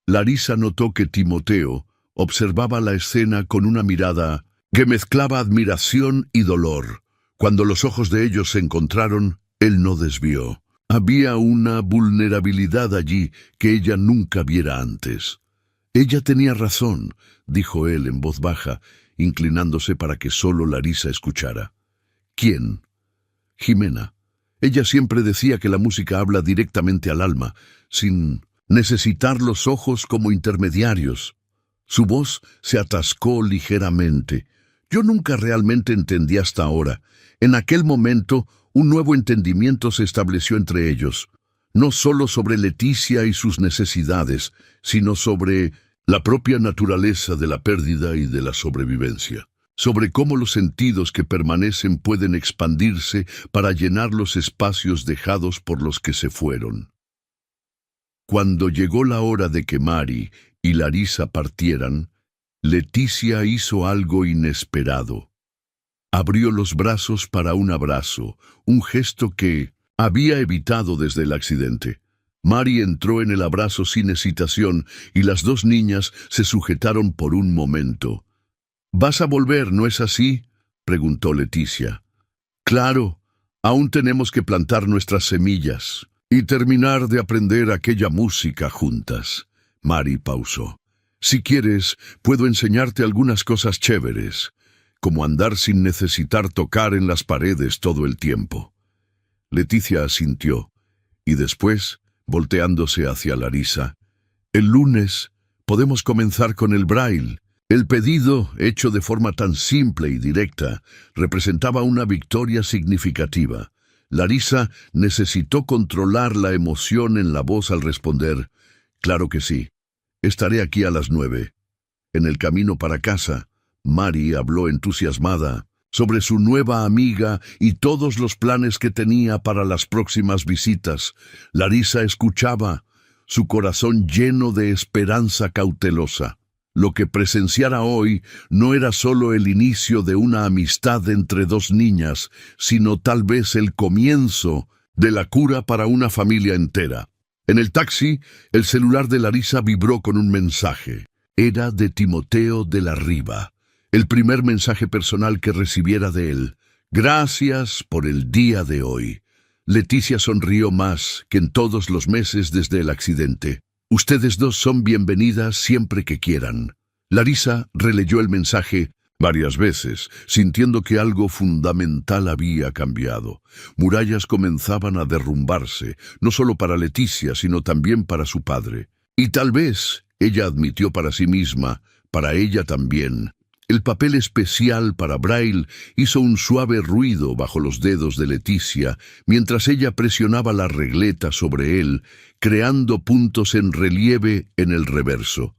Larisa notó que Timoteo observaba la escena con una mirada que mezclaba admiración y dolor. Cuando los ojos de ellos se encontraron, él no desvió. Había una vulnerabilidad allí que ella nunca viera antes. Ella tenía razón, dijo él en voz baja, inclinándose para que solo Larisa escuchara. ¿Quién? Jimena. Ella siempre decía que la música habla directamente al alma, sin necesitar los ojos como intermediarios. Su voz se atascó ligeramente. Yo nunca realmente entendí hasta ahora. En aquel momento, un nuevo entendimiento se estableció entre ellos, no solo sobre Leticia y sus necesidades, sino sobre la propia naturaleza de la pérdida y de la sobrevivencia, sobre cómo los sentidos que permanecen pueden expandirse para llenar los espacios dejados por los que se fueron. Cuando llegó la hora de que Mari y Larisa partieran, Leticia hizo algo inesperado. Abrió los brazos para un abrazo, un gesto que había evitado desde el accidente. Mari entró en el abrazo sin hesitación y las dos niñas se sujetaron por un momento. «¿Vas a volver, no es así?», preguntó Leticia. «Claro, aún tenemos que plantar nuestras semillas y terminar de aprender aquella música juntas». Mari pausó. «Si quieres, puedo enseñarte algunas cosas chéveres, como andar sin necesitar tocar en las paredes todo el tiempo». Leticia asintió, y después, volteándose hacia Larisa, «El lunes podemos comenzar con el braille». El pedido, hecho de forma tan simple y directa, representaba una victoria significativa. Larisa necesitó controlar la emoción en la voz al responder, «Claro que sí. Estaré aquí a las 9». En el camino para casa, Mari habló entusiasmada sobre su nueva amiga y todos los planes que tenía para las próximas visitas. Larisa escuchaba, su corazón lleno de esperanza cautelosa. Lo que presenciara hoy no era solo el inicio de una amistad entre dos niñas, sino tal vez el comienzo de la cura para una familia entera. En el taxi, el celular de Larisa vibró con un mensaje. Era de Timoteo de la Riva, el primer mensaje personal que recibiera de él. «Gracias por el día de hoy». Leticia sonrió más que en todos los meses desde el accidente. «Ustedes dos son bienvenidas siempre que quieran». Larisa releyó el mensaje varias veces, sintiendo que algo fundamental había cambiado. Murallas comenzaban a derrumbarse, no solo para Leticia, sino también para su padre. Y tal vez, ella admitió para sí misma, para ella también. El papel especial para braille hizo un suave ruido bajo los dedos de Leticia, mientras ella presionaba la regleta sobre él, creando puntos en relieve en el reverso.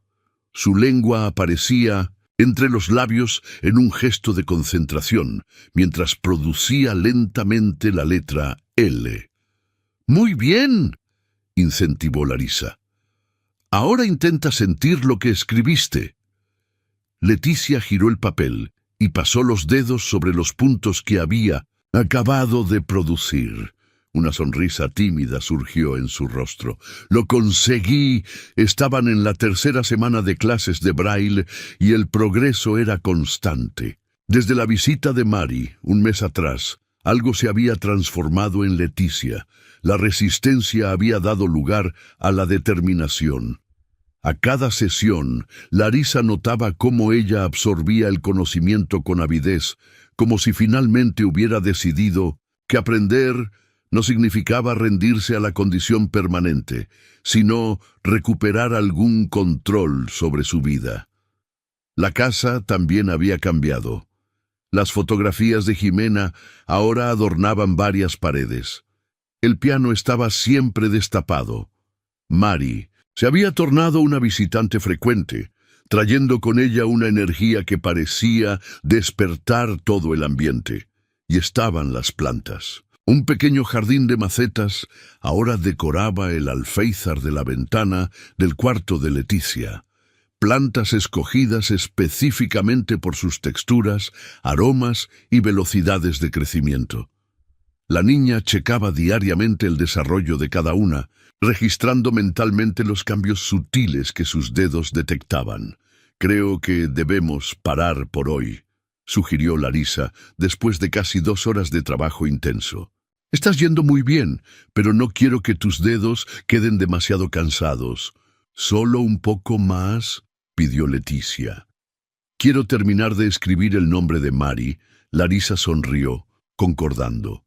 Su lengua aparecía entre los labios en un gesto de concentración, mientras producía lentamente la letra L. «Muy bien», incentivó Larisa. «Ahora intenta sentir lo que escribiste». Leticia giró el papel y pasó los dedos sobre los puntos que había acabado de producir. Una sonrisa tímida surgió en su rostro. «Lo conseguí». Estaban en la tercera semana de clases de Braille y el progreso era constante. Desde la visita de Mary, un mes atrás, algo se había transformado en Leticia. La resistencia había dado lugar a la determinación. A cada sesión, Larisa notaba cómo ella absorbía el conocimiento con avidez, como si finalmente hubiera decidido que aprender no significaba rendirse a la condición permanente, sino recuperar algún control sobre su vida. La casa también había cambiado. Las fotografías de Jimena ahora adornaban varias paredes. El piano estaba siempre destapado. Mary se había tornado una visitante frecuente, trayendo con ella una energía que parecía despertar todo el ambiente. Y estaban las plantas. Un pequeño jardín de macetas ahora decoraba el alféizar de la ventana del cuarto de Leticia. Plantas escogidas específicamente por sus texturas, aromas y velocidades de crecimiento. La niña checaba diariamente el desarrollo de cada una, registrando mentalmente los cambios sutiles que sus dedos detectaban. «Creo que debemos parar por hoy», sugirió Larisa, después de casi 2 horas de trabajo intenso. «Estás yendo muy bien, pero no quiero que tus dedos queden demasiado cansados». «¿Solo un poco más?», pidió Leticia. «Quiero terminar de escribir el nombre de Mary». Larisa sonrió, concordando.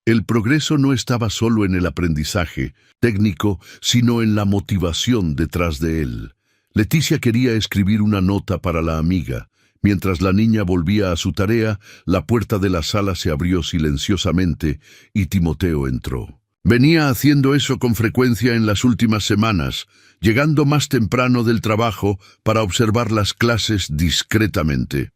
El progreso no estaba solo en el aprendizaje técnico, sino en la motivación detrás de él. Leticia quería escribir una nota para la amiga. Mientras la niña volvía a su tarea, la puerta de la sala se abrió silenciosamente y Timoteo entró. Venía haciendo eso con frecuencia en las últimas semanas, llegando más temprano del trabajo para observar las clases discretamente.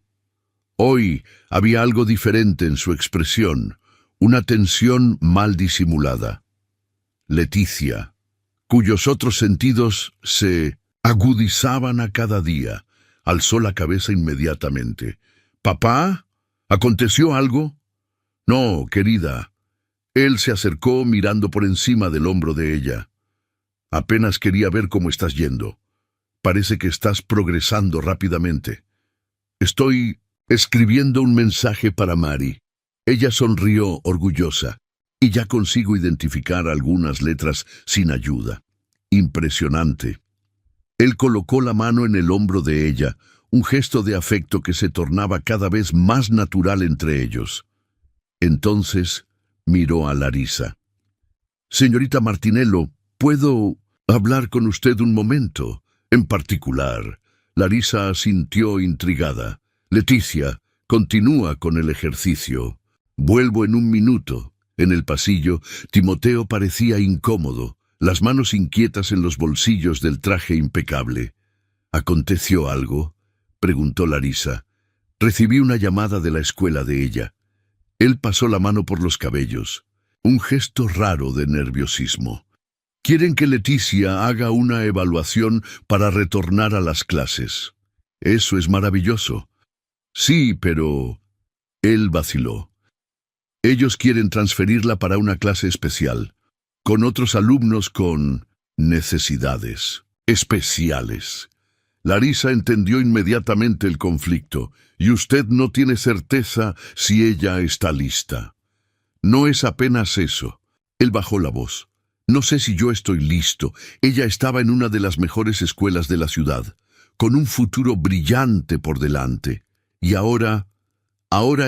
Hoy había algo diferente en su expresión, una tensión mal disimulada. Leticia, cuyos otros sentidos se agudizaban a cada día, alzó la cabeza inmediatamente. «¿Papá? ¿Aconteció algo?» «No, querida». Él se acercó mirando por encima del hombro de ella. «Apenas quería ver cómo estás yendo. Parece que estás progresando rápidamente. Estoy escribiendo un mensaje para Mary». Ella sonrió orgullosa. «Y ya consigo identificar algunas letras sin ayuda». «Impresionante». Él colocó la mano en el hombro de ella, un gesto de afecto que se tornaba cada vez más natural entre ellos. Entonces miró a Larisa. «Señorita Martinello, ¿puedo hablar con usted un momento? En particular». Larisa asintió intrigada. «Leticia, continúa con el ejercicio. Vuelvo en 1 minuto». En el pasillo, Timoteo parecía incómodo, las manos inquietas en los bolsillos del traje impecable. «¿Aconteció algo?», preguntó Larisa. «Recibí una llamada de la escuela de ella». Él pasó la mano por los cabellos, un gesto raro de nerviosismo. «Quieren que Leticia haga una evaluación para retornar a las clases». «Eso es maravilloso». «Sí, pero…» Él vaciló. «Ellos quieren transferirla para una clase especial, con otros alumnos con necesidades especiales». Larisa entendió inmediatamente el conflicto, y usted no tiene certeza si ella está lista. «No es apenas eso». Él bajó la voz. «No sé si yo estoy listo. Ella estaba en una de las mejores escuelas de la ciudad, con un futuro brillante por delante. Y ahora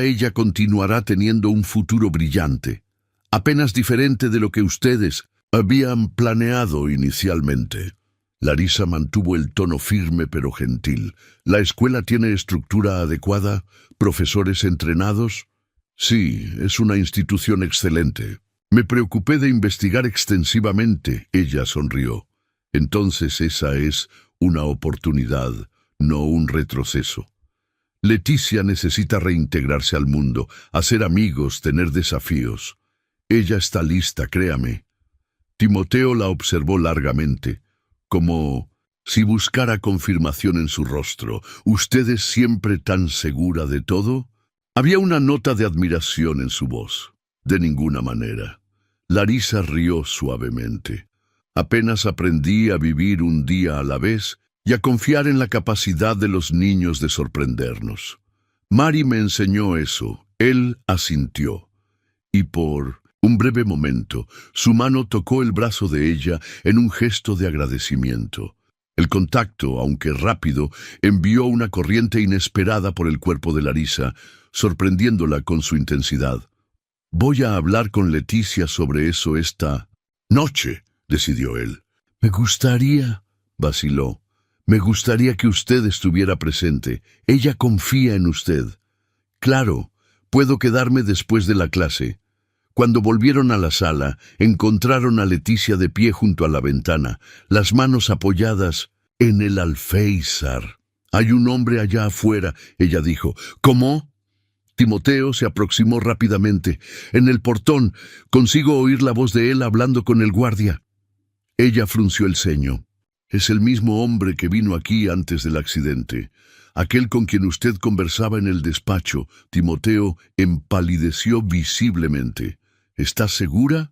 ella continuará teniendo un futuro brillante, apenas diferente de lo que ustedes habían planeado inicialmente». Larisa mantuvo el tono firme pero gentil. «¿La escuela tiene estructura adecuada? ¿Profesores entrenados?» «Sí, es una institución excelente. Me preocupé de investigar extensivamente», ella sonrió. «Entonces esa es una oportunidad, no un retroceso. Leticia necesita reintegrarse al mundo, hacer amigos, tener desafíos. Ella está lista, créame». Timoteo la observó largamente, como Si buscara confirmación en su rostro, ¿usted es siempre tan segura de todo? Había una nota de admiración en su voz. De ninguna manera. Larisa rió suavemente. Apenas aprendí a vivir un día a la vez y a confiar en la capacidad de los niños de sorprendernos. Mari me enseñó eso. Él asintió. Y por un breve momento, su mano tocó el brazo de ella en un gesto de agradecimiento. El contacto, aunque rápido, envió una corriente inesperada por el cuerpo de Larisa, sorprendiéndola con su intensidad. «Voy a hablar con Leticia sobre eso esta noche», decidió él. «Me gustaría», vaciló, «me gustaría que usted estuviera presente. Ella confía en usted». «Claro, puedo quedarme después de la clase». Cuando volvieron a la sala, encontraron a Leticia de pie junto a la ventana, las manos apoyadas en el alféizar. «Hay un hombre allá afuera», ella dijo. «¿Cómo?» Timoteo se aproximó rápidamente. «En el portón. Consigo oír la voz de él hablando con el guardia». Ella frunció el ceño. «Es el mismo hombre que vino aquí antes del accidente. Aquel con quien usted conversaba en el despacho». Timoteo empalideció visiblemente. «¿Estás segura?»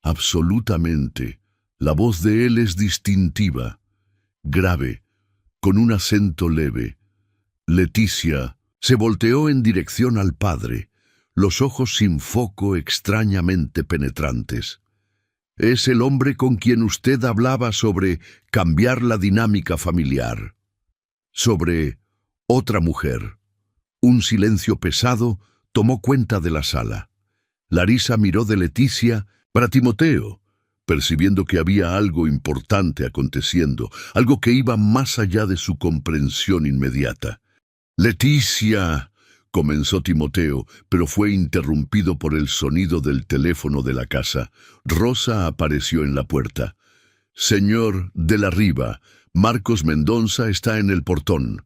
«Absolutamente. La voz de él es distintiva, grave, con un acento leve». Leticia se volteó en dirección al padre, los ojos sin foco extrañamente penetrantes. «Es el hombre con quien usted hablaba sobre cambiar la dinámica familiar. Sobre otra mujer». Un silencio pesado tomó cuenta de la sala. Larisa miró de Leticia para Timoteo, percibiendo que había algo importante aconteciendo, algo que iba más allá de su comprensión inmediata. «Leticia», comenzó Timoteo, pero fue interrumpido por el sonido del teléfono de la casa. Rosa apareció en la puerta. «Señor de la Riva, Marcos Mendonça está en el portón.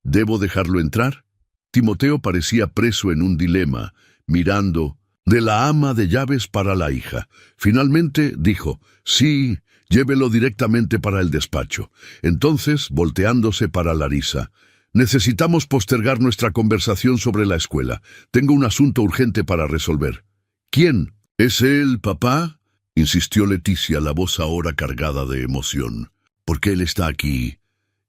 ¿Debo dejarlo entrar?» Timoteo parecía preso en un dilema, mirando de la ama de llaves para la hija. Finalmente dijo: «Sí, llévelo directamente para el despacho». Entonces, volteándose para Larisa: «Necesitamos postergar nuestra conversación sobre la escuela. Tengo un asunto urgente para resolver». «¿Quién? ¿Es él, papá?», insistió Leticia, la voz ahora cargada de emoción. «¿Por qué él está aquí?»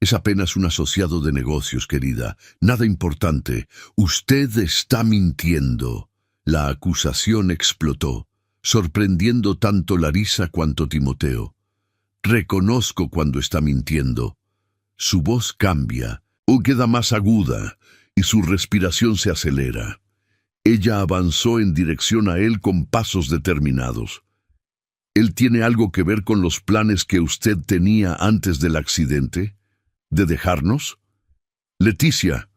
«Es apenas un asociado de negocios, querida. Nada importante. Usted está mintiendo». La acusación explotó, sorprendiendo tanto Larisa cuanto Timoteo. «Reconozco cuando está mintiendo». Su voz cambia, o queda más aguda, y su respiración se acelera. Ella avanzó en dirección a él con pasos determinados. «¿Él tiene algo que ver con los planes que usted tenía antes del accidente? ¿De dejarnos?» «Leticia,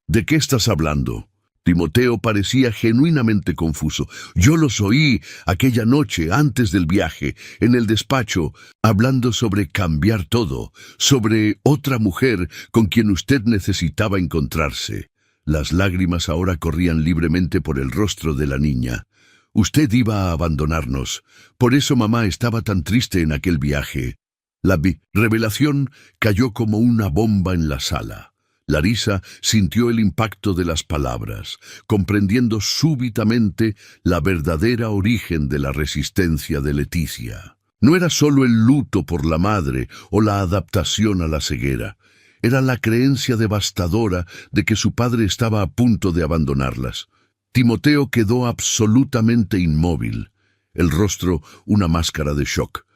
¿de qué estás hablando?» Timoteo parecía genuinamente confuso. «Yo los oí aquella noche antes del viaje, en el despacho, hablando sobre cambiar todo, sobre otra mujer con quien usted necesitaba encontrarse». Las lágrimas ahora corrían libremente por el rostro de la niña. «Usted iba a abandonarnos. Por eso mamá estaba tan triste en aquel viaje». La revelación cayó como una bomba en la sala. Larisa sintió el impacto de las palabras, comprendiendo súbitamente la verdadera origen de la resistencia de Leticia. No era solo el luto por la madre o la adaptación a la ceguera. Era la creencia devastadora de que su padre estaba a punto de abandonarlas. Timoteo quedó absolutamente inmóvil, el rostro una máscara de shock.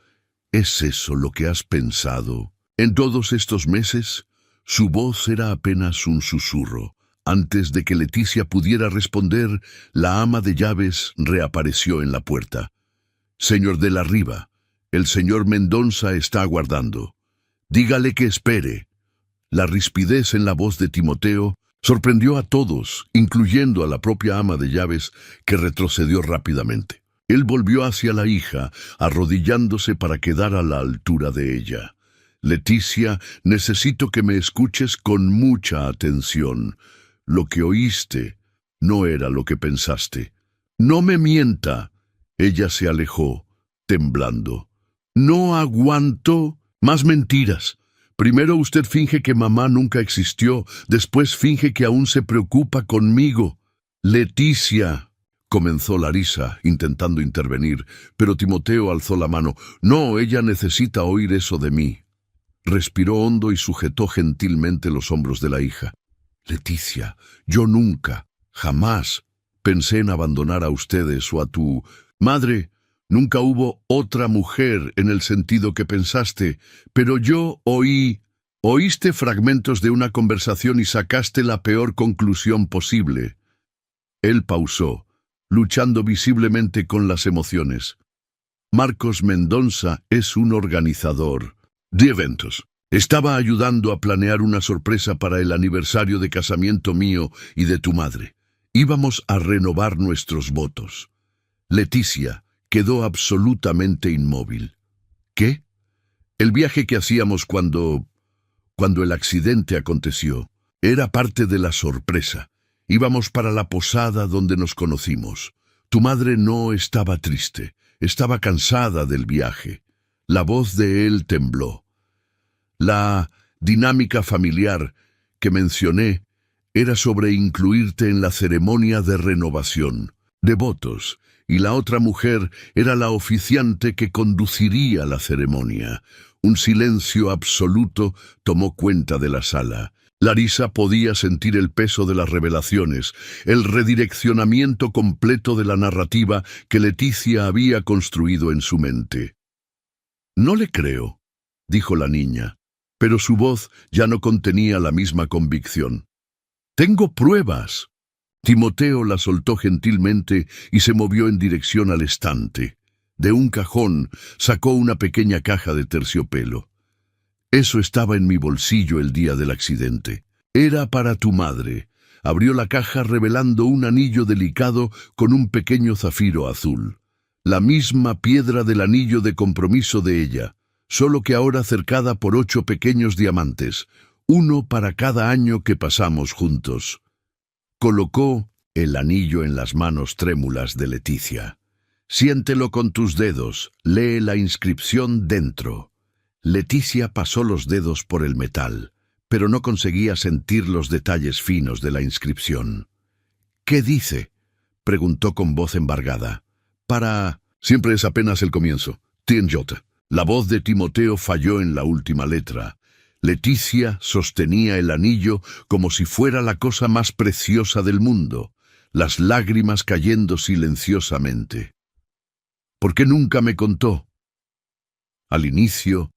«¿Es eso lo que has pensado en todos estos meses?» Su voz era apenas un susurro. Antes de que Leticia pudiera responder, la ama de llaves reapareció en la puerta. «Señor de la Riva, el señor Mendonça está aguardando. Dígale que espere». La rispidez en la voz de Timoteo sorprendió a todos, incluyendo a la propia ama de llaves, que retrocedió rápidamente. Él volvió hacia la hija, arrodillándose para quedar a la altura de ella. «Leticia, necesito que me escuches con mucha atención. Lo que oíste no era lo que pensaste. No me mienta». Ella se alejó, temblando. «No aguanto más mentiras. Primero usted finge que mamá nunca existió, después finge que aún se preocupa conmigo. Leticia, comenzó Larisa, intentando intervenir, pero Timoteo alzó la mano. No, ella necesita oír eso de mí. Respiró hondo y sujetó gentilmente los hombros de la hija. Leticia, yo nunca, jamás, pensé en abandonar a ustedes o a tu madre. Nunca hubo otra mujer en el sentido que pensaste, pero yo oíste fragmentos de una conversación y sacaste la peor conclusión posible. Él pausó, luchando visiblemente con las emociones. Marcos Mendonça es un organizador de eventos. Estaba ayudando a planear una sorpresa para el aniversario de casamiento mío y de tu madre. Íbamos a renovar nuestros votos. Leticia quedó absolutamente inmóvil. ¿Qué? El viaje que hacíamos cuando el accidente aconteció era parte de la sorpresa. Íbamos para la posada donde nos conocimos. Tu madre no estaba triste, estaba cansada del viaje. La voz de él tembló. La dinámica familiar que mencioné era sobre incluirte en la ceremonia de renovación de votos, y la otra mujer era la oficiante que conduciría la ceremonia. Un silencio absoluto tomó cuenta de la sala. Larisa podía sentir el peso de las revelaciones, el redireccionamiento completo de la narrativa que Leticia había construido en su mente. No le creo, dijo la niña, pero su voz ya no contenía la misma convicción. Tengo pruebas. Timoteo la soltó gentilmente y se movió en dirección al estante. De un cajón sacó una pequeña caja de terciopelo. Eso estaba en mi bolsillo el día del accidente. Era para tu madre. Abrió la caja revelando un anillo delicado con un pequeño zafiro azul. La misma piedra del anillo de compromiso de ella, solo que ahora cercada por 8 pequeños diamantes, uno para cada año que pasamos juntos. Colocó el anillo en las manos trémulas de Leticia. Siéntelo con tus dedos, lee la inscripción dentro. Leticia pasó los dedos por el metal, pero no conseguía sentir los detalles finos de la inscripción. ¿Qué dice?, preguntó con voz embargada. Siempre es apenas el comienzo. Tienjota. La voz de Timoteo falló en la última letra. Leticia sostenía el anillo como si fuera la cosa más preciosa del mundo, las lágrimas cayendo silenciosamente. ¿Por qué nunca me contó? Al inicio,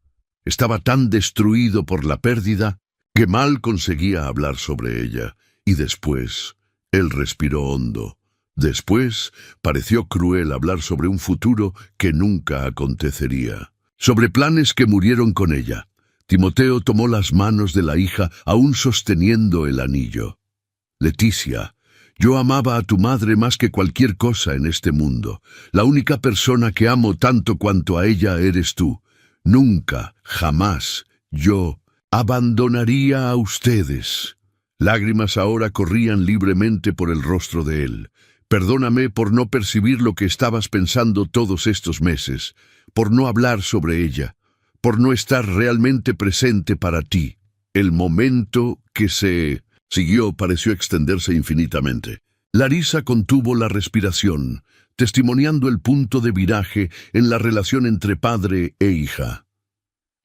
estaba tan destruido por la pérdida que mal conseguía hablar sobre ella, y después, él respiró hondo. Después, pareció cruel hablar sobre un futuro que nunca acontecería, sobre planes que murieron con ella. Timoteo tomó las manos de la hija, aún sosteniendo el anillo. Leticia, yo amaba a tu madre más que cualquier cosa en este mundo. La única persona que amo tanto cuanto a ella eres tú. Nunca, jamás, yo abandonaría a ustedes. Lágrimas ahora corrían libremente por el rostro de él. Perdóname por no percibir lo que estabas pensando todos estos meses, por no hablar sobre ella, por no estar realmente presente para ti. El momento que se siguió pareció extenderse infinitamente. Larisa contuvo la respiración, testimoniando el punto de viraje en la relación entre padre e hija.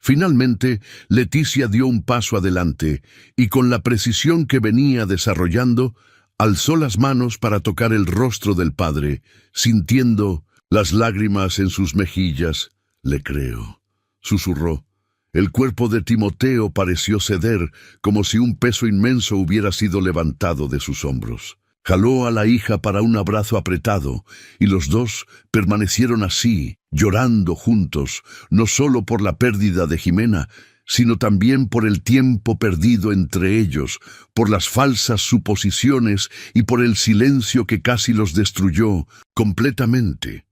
Finalmente, Leticia dio un paso adelante y con la precisión que venía desarrollando, alzó las manos para tocar el rostro del padre, sintiendo las lágrimas en sus mejillas. «Le creo», susurró. El cuerpo de Timoteo pareció ceder, como si un peso inmenso hubiera sido levantado de sus hombros. Jaló a la hija para un abrazo apretado, y los dos permanecieron así, llorando juntos, no solo por la pérdida de Jimena, sino también por el tiempo perdido entre ellos, por las falsas suposiciones y por el silencio que casi los destruyó completamente.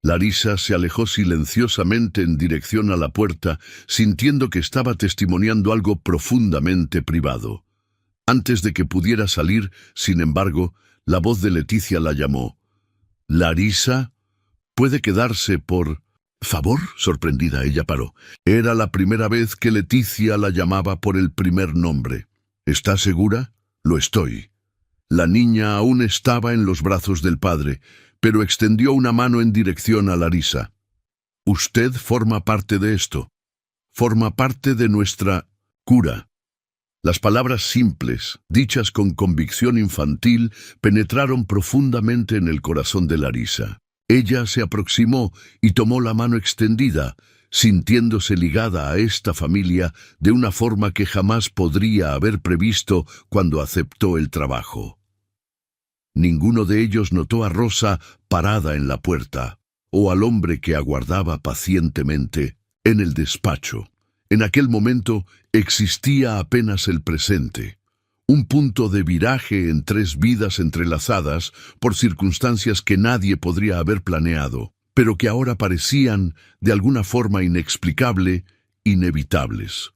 Larisa se alejó silenciosamente en dirección a la puerta, sintiendo que estaba testimoniando algo profundamente privado. Antes de que pudiera salir, sin embargo, la voz de Leticia la llamó. «Larisa, puede quedarse por ¿Favor? Sorprendida, ella paró. Era la primera vez que Leticia la llamaba por el primer nombre. ¿Está segura? Lo estoy. La niña aún estaba en los brazos del padre, pero extendió una mano en dirección a Larisa. Usted forma parte de esto. Forma parte de nuestra cura. Las palabras simples, dichas con convicción infantil, penetraron profundamente en el corazón de Larisa. Ella se aproximó y tomó la mano extendida, sintiéndose ligada a esta familia de una forma que jamás podría haber previsto cuando aceptó el trabajo. Ninguno de ellos notó a Rosa parada en la puerta, o al hombre que aguardaba pacientemente en el despacho. En aquel momento existía apenas el presente, un punto de viraje en tres vidas entrelazadas por circunstancias que nadie podría haber planeado, pero que ahora parecían, de alguna forma inexplicable, inevitables.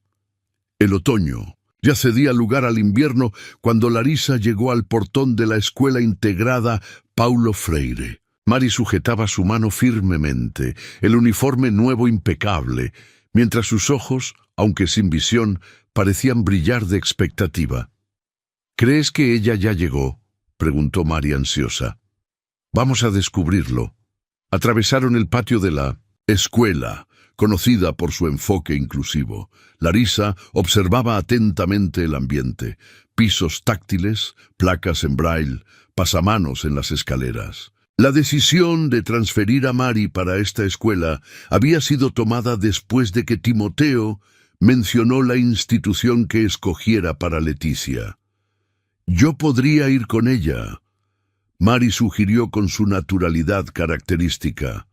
El otoño ya cedía lugar al invierno cuando Larisa llegó al portón de la escuela integrada Paulo Freire. Mari sujetaba su mano firmemente, el uniforme nuevo impecable, mientras sus ojos, aunque sin visión, parecían brillar de expectativa. ¿Crees que ella ya llegó?, preguntó Mari ansiosa. Vamos a descubrirlo. Atravesaron el patio de la escuela, conocida por su enfoque inclusivo. Larisa observaba atentamente el ambiente, pisos táctiles, placas en braille, pasamanos en las escaleras. La decisión de transferir a Mari para esta escuela había sido tomada después de que Timoteo mencionó la institución que escogiera para Leticia. Yo podría ir con ella, Mari sugirió con su naturalidad característica.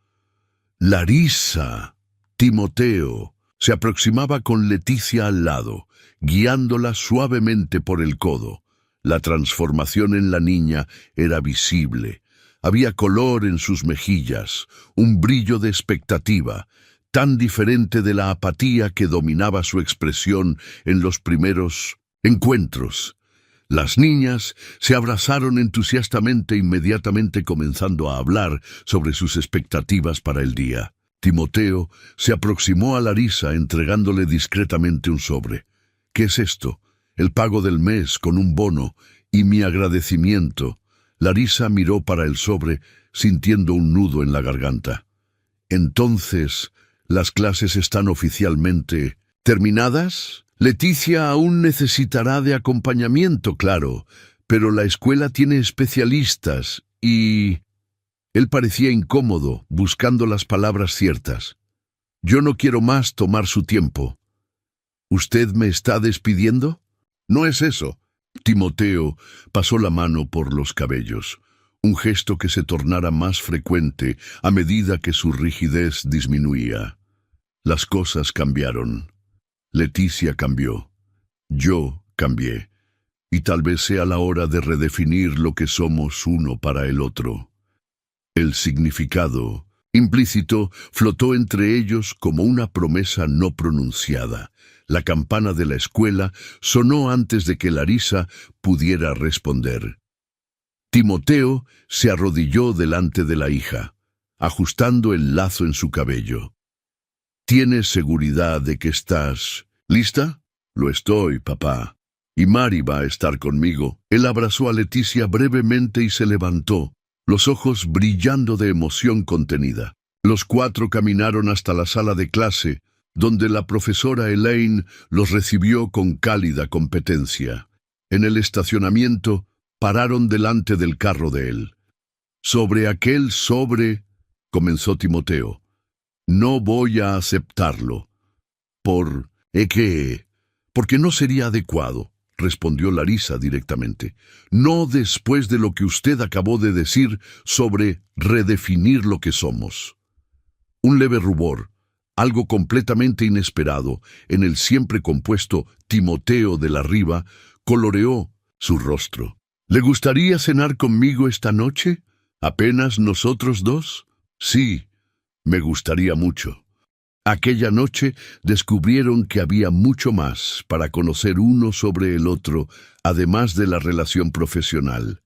Larisa. Timoteo se aproximaba con Leticia al lado, guiándola suavemente por el codo. La transformación en la niña era visible. Había color en sus mejillas, un brillo de expectativa, tan diferente de la apatía que dominaba su expresión en los primeros encuentros. Las niñas se abrazaron entusiastamente inmediatamente comenzando a hablar sobre sus expectativas para el día. Timoteo se aproximó a Larisa entregándole discretamente un sobre. ¿Qué es esto? El pago del mes con un bono y mi agradecimiento. Larisa miró para el sobre, sintiendo un nudo en la garganta. Entonces, ¿las clases están oficialmente terminadas? Leticia aún necesitará de acompañamiento, claro, pero la escuela tiene especialistas y... Él parecía incómodo, buscando las palabras ciertas. Yo no quiero más tomar su tiempo. ¿Usted me está despidiendo? No es eso. Timoteo pasó la mano por los cabellos, un gesto que se tornara más frecuente a medida que su rigidez disminuía. Las cosas cambiaron. Leticia cambió. Yo cambié. Y tal vez sea la hora de redefinir lo que somos uno para el otro. El significado implícito flotó entre ellos como una promesa no pronunciada. La campana de la escuela sonó antes de que Larisa pudiera responder. Timoteo se arrodilló delante de la hija, ajustando el lazo en su cabello. ¿Tienes seguridad de que estás lista? Lo estoy, papá. Y Mari va a estar conmigo. Él abrazó a Leticia brevemente y se levantó, los ojos brillando de emoción contenida. Los cuatro caminaron hasta la sala de clase, donde la profesora Elaine los recibió con cálida competencia. En el estacionamiento, pararon delante del carro de él. Sobre aquel sobre, comenzó Timoteo. No voy a aceptarlo. Porque no sería adecuado, respondió Larisa directamente. No después de lo que usted acabó de decir sobre redefinir lo que somos. Un leve rubor, algo completamente inesperado, en el siempre compuesto Timoteo de la Riva, coloreó su rostro. ¿Le gustaría cenar conmigo esta noche? ¿Apenas nosotros dos? Sí, me gustaría mucho. Aquella noche descubrieron que había mucho más para conocer uno sobre el otro, además de la relación profesional.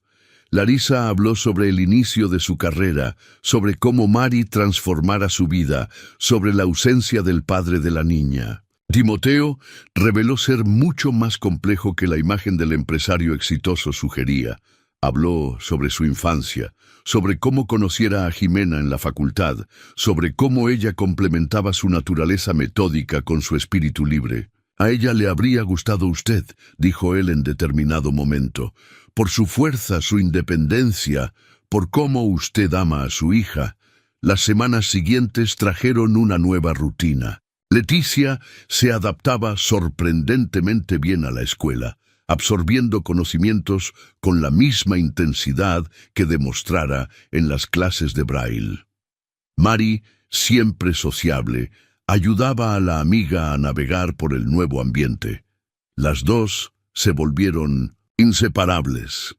Larisa habló sobre el inicio de su carrera, sobre cómo Mari transformara su vida, sobre la ausencia del padre de la niña. Timoteo reveló ser mucho más complejo que la imagen del empresario exitoso sugería. Habló sobre su infancia, sobre cómo conociera a Jimena en la facultad, sobre cómo ella complementaba su naturaleza metódica con su espíritu libre. «A ella le habría gustado usted», dijo él en determinado momento, «por su fuerza, su independencia, por cómo usted ama a su hija». Las semanas siguientes trajeron una nueva rutina. Leticia se adaptaba sorprendentemente bien a la escuela, absorbiendo conocimientos con la misma intensidad que demostrara en las clases de Braille. Mari, siempre sociable, ayudaba a la amiga a navegar por el nuevo ambiente. Las dos se volvieron inseparables.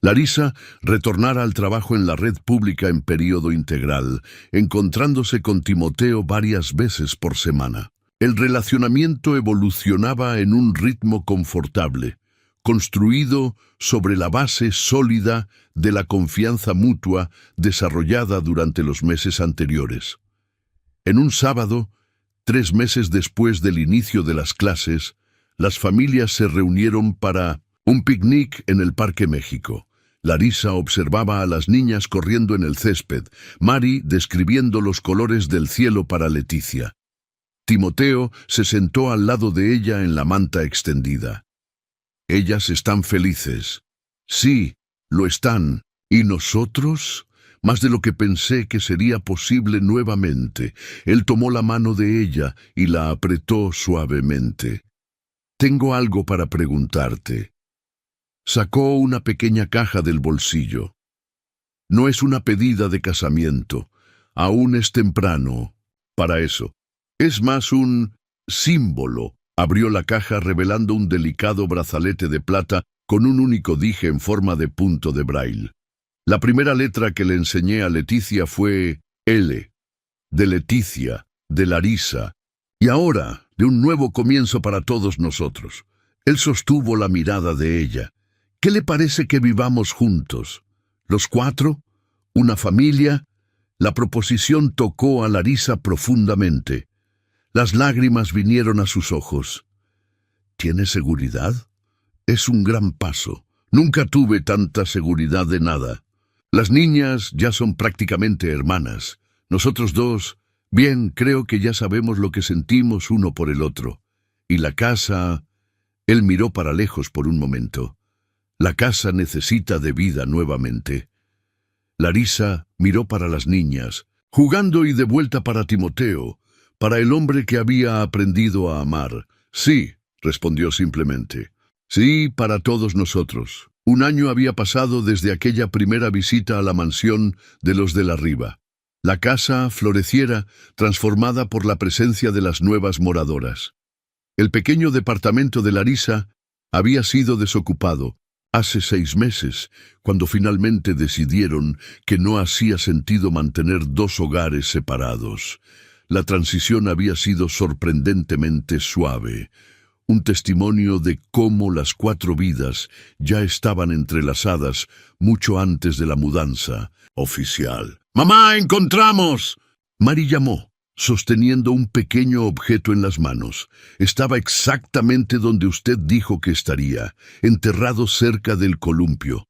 Larisa retornara al trabajo en la red pública en período integral, encontrándose con Timoteo varias veces por semana. El relacionamiento evolucionaba en un ritmo confortable, construido sobre la base sólida de la confianza mutua desarrollada durante los meses anteriores. En un sábado, 3 meses después del inicio de las clases, las familias se reunieron para un picnic en el Parque México. Larisa observaba a las niñas corriendo en el césped, Mari describiendo los colores del cielo para Leticia. Timoteo se sentó al lado de ella en la manta extendida. «Ellas están felices». «Sí, lo están. ¿Y nosotros?» «Más de lo que pensé que sería posible nuevamente». Él tomó la mano de ella y la apretó suavemente. «Tengo algo para preguntarte». Sacó una pequeña caja del bolsillo. «No es una pedida de casamiento. Aún es temprano para eso. Es más un símbolo». Abrió la caja revelando un delicado brazalete de plata con un único dije en forma de punto de Braille. La primera letra que le enseñé a Leticia fue L, de Leticia, de Larisa, y ahora de un nuevo comienzo para todos nosotros. Él sostuvo la mirada de ella. «¿Qué le parece que vivamos juntos? ¿Los 4? ¿Una familia?» La proposición tocó a Larisa profundamente. Las lágrimas vinieron a sus ojos. «¿Tiene seguridad?» «Es un gran paso. Nunca tuve tanta seguridad de nada. Las niñas ya son prácticamente hermanas. Nosotros dos, bien, creo que ya sabemos lo que sentimos uno por el otro. Y la casa...» Él miró para lejos por un momento. «La casa necesita de vida nuevamente». Larisa miró para las niñas, jugando y de vuelta para Timoteo, para el hombre que había aprendido a amar. «Sí», respondió simplemente. «Sí, para todos nosotros». 1 año había pasado desde aquella primera visita a la mansión de los de la Riva. La casa floreciera, transformada por la presencia de las nuevas moradoras. El pequeño departamento de Larisa había sido desocupado hace 6 meses, cuando finalmente decidieron que no hacía sentido mantener 2 hogares separados. La transición había sido sorprendentemente suave, un testimonio de cómo las 4 vidas ya estaban entrelazadas mucho antes de la mudanza oficial. «¡Mamá, encontramos!» Mari llamó, sosteniendo un pequeño objeto en las manos. Estaba exactamente donde usted dijo que estaría, enterrado cerca del columpio.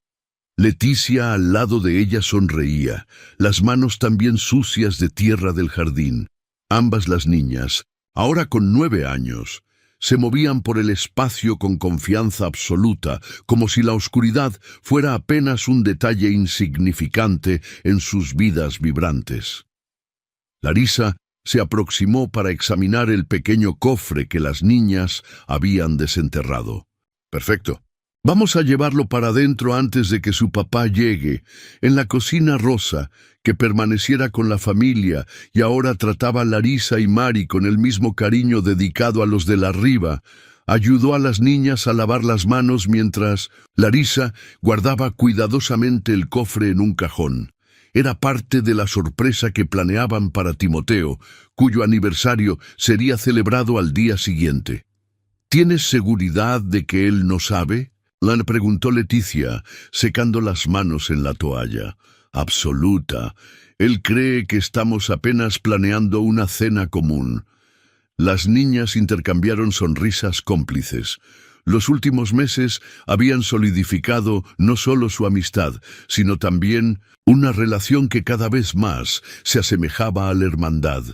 Leticia al lado de ella sonreía, las manos también sucias de tierra del jardín. Ambas las niñas, ahora con 9 años, se movían por el espacio con confianza absoluta, como si la oscuridad fuera apenas un detalle insignificante en sus vidas vibrantes. Larisa se aproximó para examinar el pequeño cofre que las niñas habían desenterrado. «Perfecto. Vamos a llevarlo para adentro antes de que su papá llegue. En la cocina rosa, que permaneciera con la familia, y ahora trataba a Larisa y Mari con el mismo cariño dedicado a los de la Riva. Ayudó a las niñas a lavar las manos mientras Larisa guardaba cuidadosamente el cofre en un cajón. Era parte de la sorpresa que planeaban para Timoteo, cuyo aniversario sería celebrado al día siguiente. «¿Tienes seguridad de que él no sabe?» Le preguntó Leticia, secando las manos en la toalla. Absoluta. Él cree que estamos apenas planeando una cena común. Las niñas intercambiaron sonrisas cómplices. Los últimos meses habían solidificado no solo su amistad, sino también una relación que cada vez más se asemejaba a la hermandad.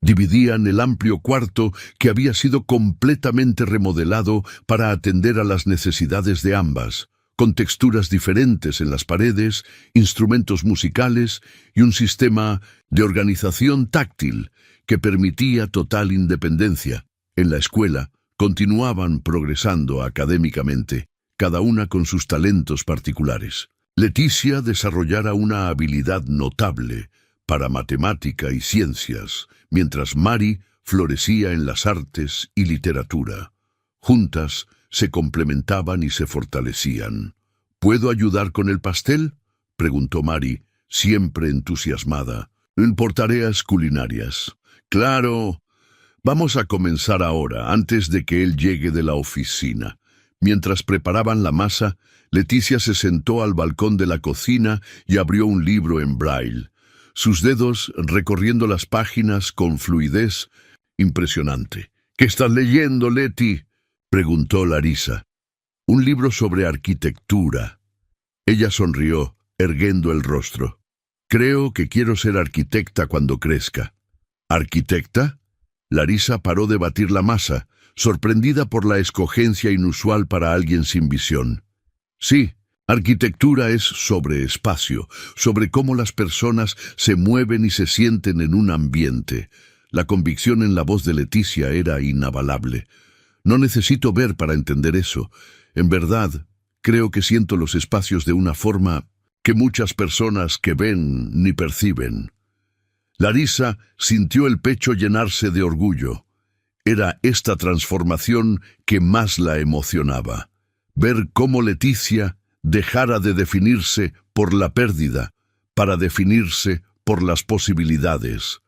Dividían el amplio cuarto que había sido completamente remodelado para atender a las necesidades de ambas, con texturas diferentes en las paredes, instrumentos musicales y un sistema de organización táctil que permitía total independencia. En la escuela continuaban progresando académicamente, cada una con sus talentos particulares. Leticia desarrollara una habilidad notable para matemática y ciencias, mientras Mari florecía en las artes y literatura. Juntas se complementaban y se fortalecían. ¿Puedo ayudar con el pastel?, preguntó Mari, siempre entusiasmada. Por tareas culinarias. Claro. Vamos a comenzar ahora, antes de que él llegue de la oficina. Mientras preparaban la masa, Leticia se sentó al balcón de la cocina y abrió un libro en braille, sus dedos recorriendo las páginas con fluidez impresionante. ¿Qué estás leyendo, Leti?, preguntó Larisa. Un libro sobre arquitectura. Ella sonrió, erguendo el rostro. Creo que quiero ser arquitecta cuando crezca. ¿Arquitecta? Larisa paró de batir la masa, sorprendida por la escogencia inusual para alguien sin visión. Sí, arquitectura es sobre espacio, sobre cómo las personas se mueven y se sienten en un ambiente. La convicción en la voz de Leticia era inabalable. No necesito ver para entender eso. En verdad, creo que siento los espacios de una forma que muchas personas que ven ni perciben. Larisa sintió el pecho llenarse de orgullo. Era esta transformación que más la emocionaba. Ver cómo Leticia dejara de definirse por la pérdida para definirse por las posibilidades.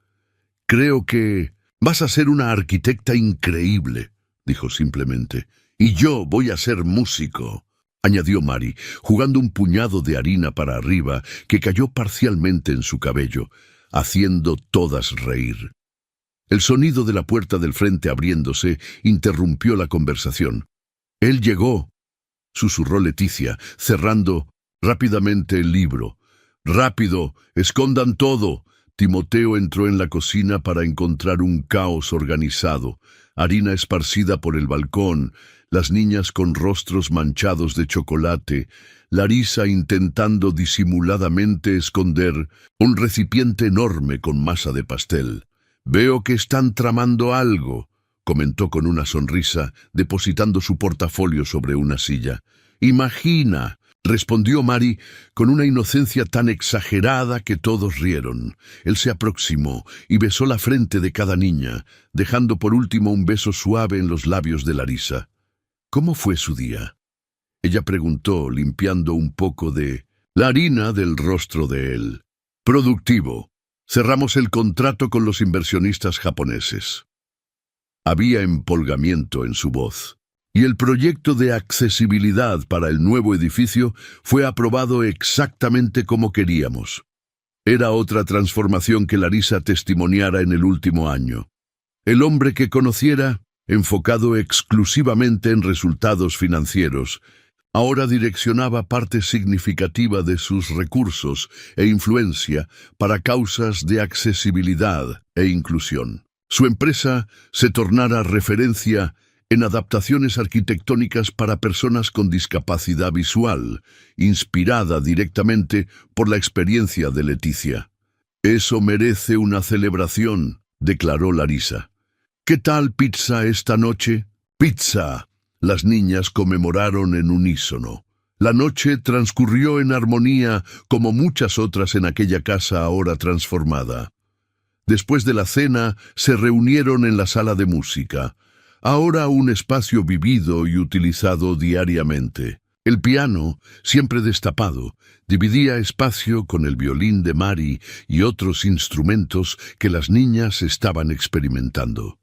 Creo que vas a ser una arquitecta increíble, dijo simplemente. Y yo voy a ser músico, añadió Mari, jugando un puñado de harina para arriba que cayó parcialmente en su cabello, haciendo todas reír. El sonido de la puerta del frente abriéndose interrumpió la conversación. Él llegó, susurró Leticia, cerrando rápidamente el libro. ¡Rápido! ¡Escondan todo! Timoteo entró en la cocina para encontrar un caos organizado, harina esparcida por el balcón, las niñas con rostros manchados de chocolate, Larisa intentando disimuladamente esconder un recipiente enorme con masa de pastel. «Veo que están tramando algo», comentó con una sonrisa, depositando su portafolio sobre una silla. «Imagina», respondió Mari con una inocencia tan exagerada que todos rieron. Él se aproximó y besó la frente de cada niña, dejando por último un beso suave en los labios de Larisa. «¿Cómo fue su día?», ella preguntó, limpiando un poco de la harina del rostro de él. «Productivo. Cerramos el contrato con los inversionistas japoneses». Había empolgamiento en su voz. Y el proyecto de accesibilidad para el nuevo edificio fue aprobado exactamente como queríamos. Era otra transformación que Larisa testimoniara en el último año. El hombre que conociera, enfocado exclusivamente en resultados financieros, ahora direccionaba parte significativa de sus recursos e influencia para causas de accesibilidad e inclusión. Su empresa se tornara referencia en adaptaciones arquitectónicas para personas con discapacidad visual, inspirada directamente por la experiencia de Leticia. «Eso merece una celebración», declaró Larisa. «¿Qué tal pizza esta noche?» «¡Pizza!», las niñas conmemoraron en unísono. La noche transcurrió en armonía como muchas otras en aquella casa ahora transformada. Después de la cena se reunieron en la sala de música, ahora un espacio vivido y utilizado diariamente. El piano, siempre destapado, dividía espacio con el violín de Mari y otros instrumentos que las niñas estaban experimentando.